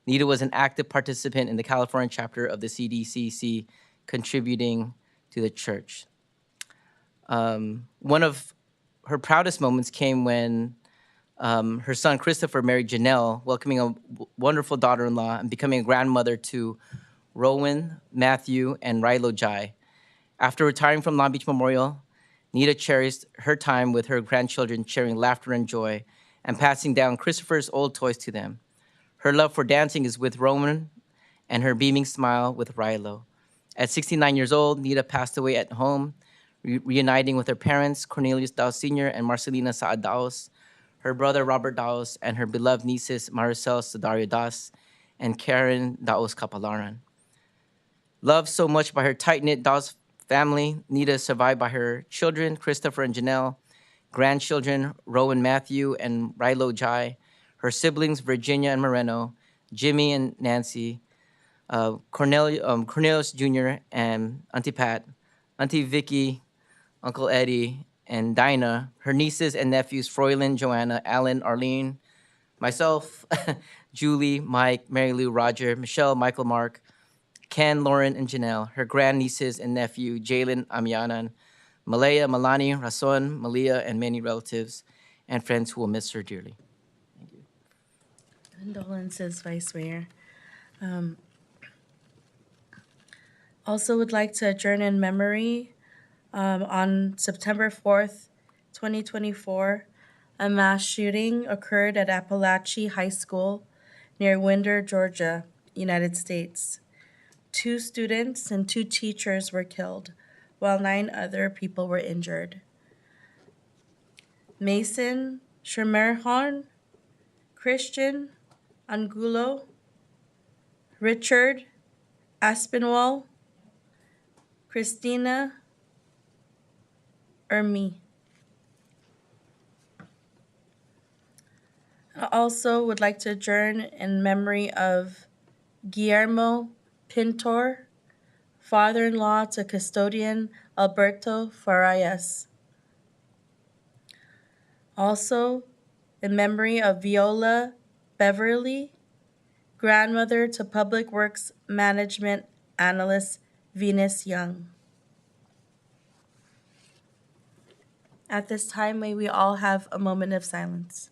Nita was an active participant in the California chapter of the CDCC, contributing to the church. One of her proudest moments came when her son Christopher married Janelle, welcoming a wonderful daughter-in-law and becoming a grandmother to Rowan, Matthew, and Rilo Jai. After retiring from Long Beach Memorial, Nita cherished her time with her grandchildren, sharing laughter and joy, and passing down Christopher's old toys to them. Her love for dancing is with Rowan, and her beaming smile with Rilo. At 69 years old, Nita passed away at home, reuniting with her parents, Cornelius Daos Sr. and Marcelina Saad Daos, her brother Robert Daos, and her beloved nieces Maricel Sadario Das and Karen Daos Kapalaran. Loved so much by her tight-knit Daos family, Nita is survived by her children, Christopher and Janelle, grandchildren, Rowan Matthew and Rilo Jai, her siblings, Virginia and Moreno, Jimmy and Nancy, Cornelius Jr. and Auntie Pat, Auntie Vicky, Uncle Eddie, and Dinah, her nieces and nephews, Froylin, Joanna, Alan, Arlene, myself, Julie, Mike, Mary Lou, Roger, Michelle, Michael, Mark, Ken, Lauren, and Janelle, her grandnieces and nephew, Jalen, Amianan, Malaya, Malani, Rason, Malia, and many relatives and friends who will miss her dearly. Condolences, Vice Mayor. Also would like to adjourn in memory on September 4th, 2024, a mass shooting occurred at Appalachia High School near Winder, Georgia, United States. 2 students and 2 teachers were killed, while 9 other people were injured. Mason Schermerhorn, Christian Angulo, Richard Aspinwall, Christina or me. I also would like to adjourn in memory of Guillermo Pintor, father-in-law to custodian Alberto Farias. Also, in memory of Viola Beverly, grandmother to Public Works Management Analyst Venus Young. At this time, may we all have a moment of silence.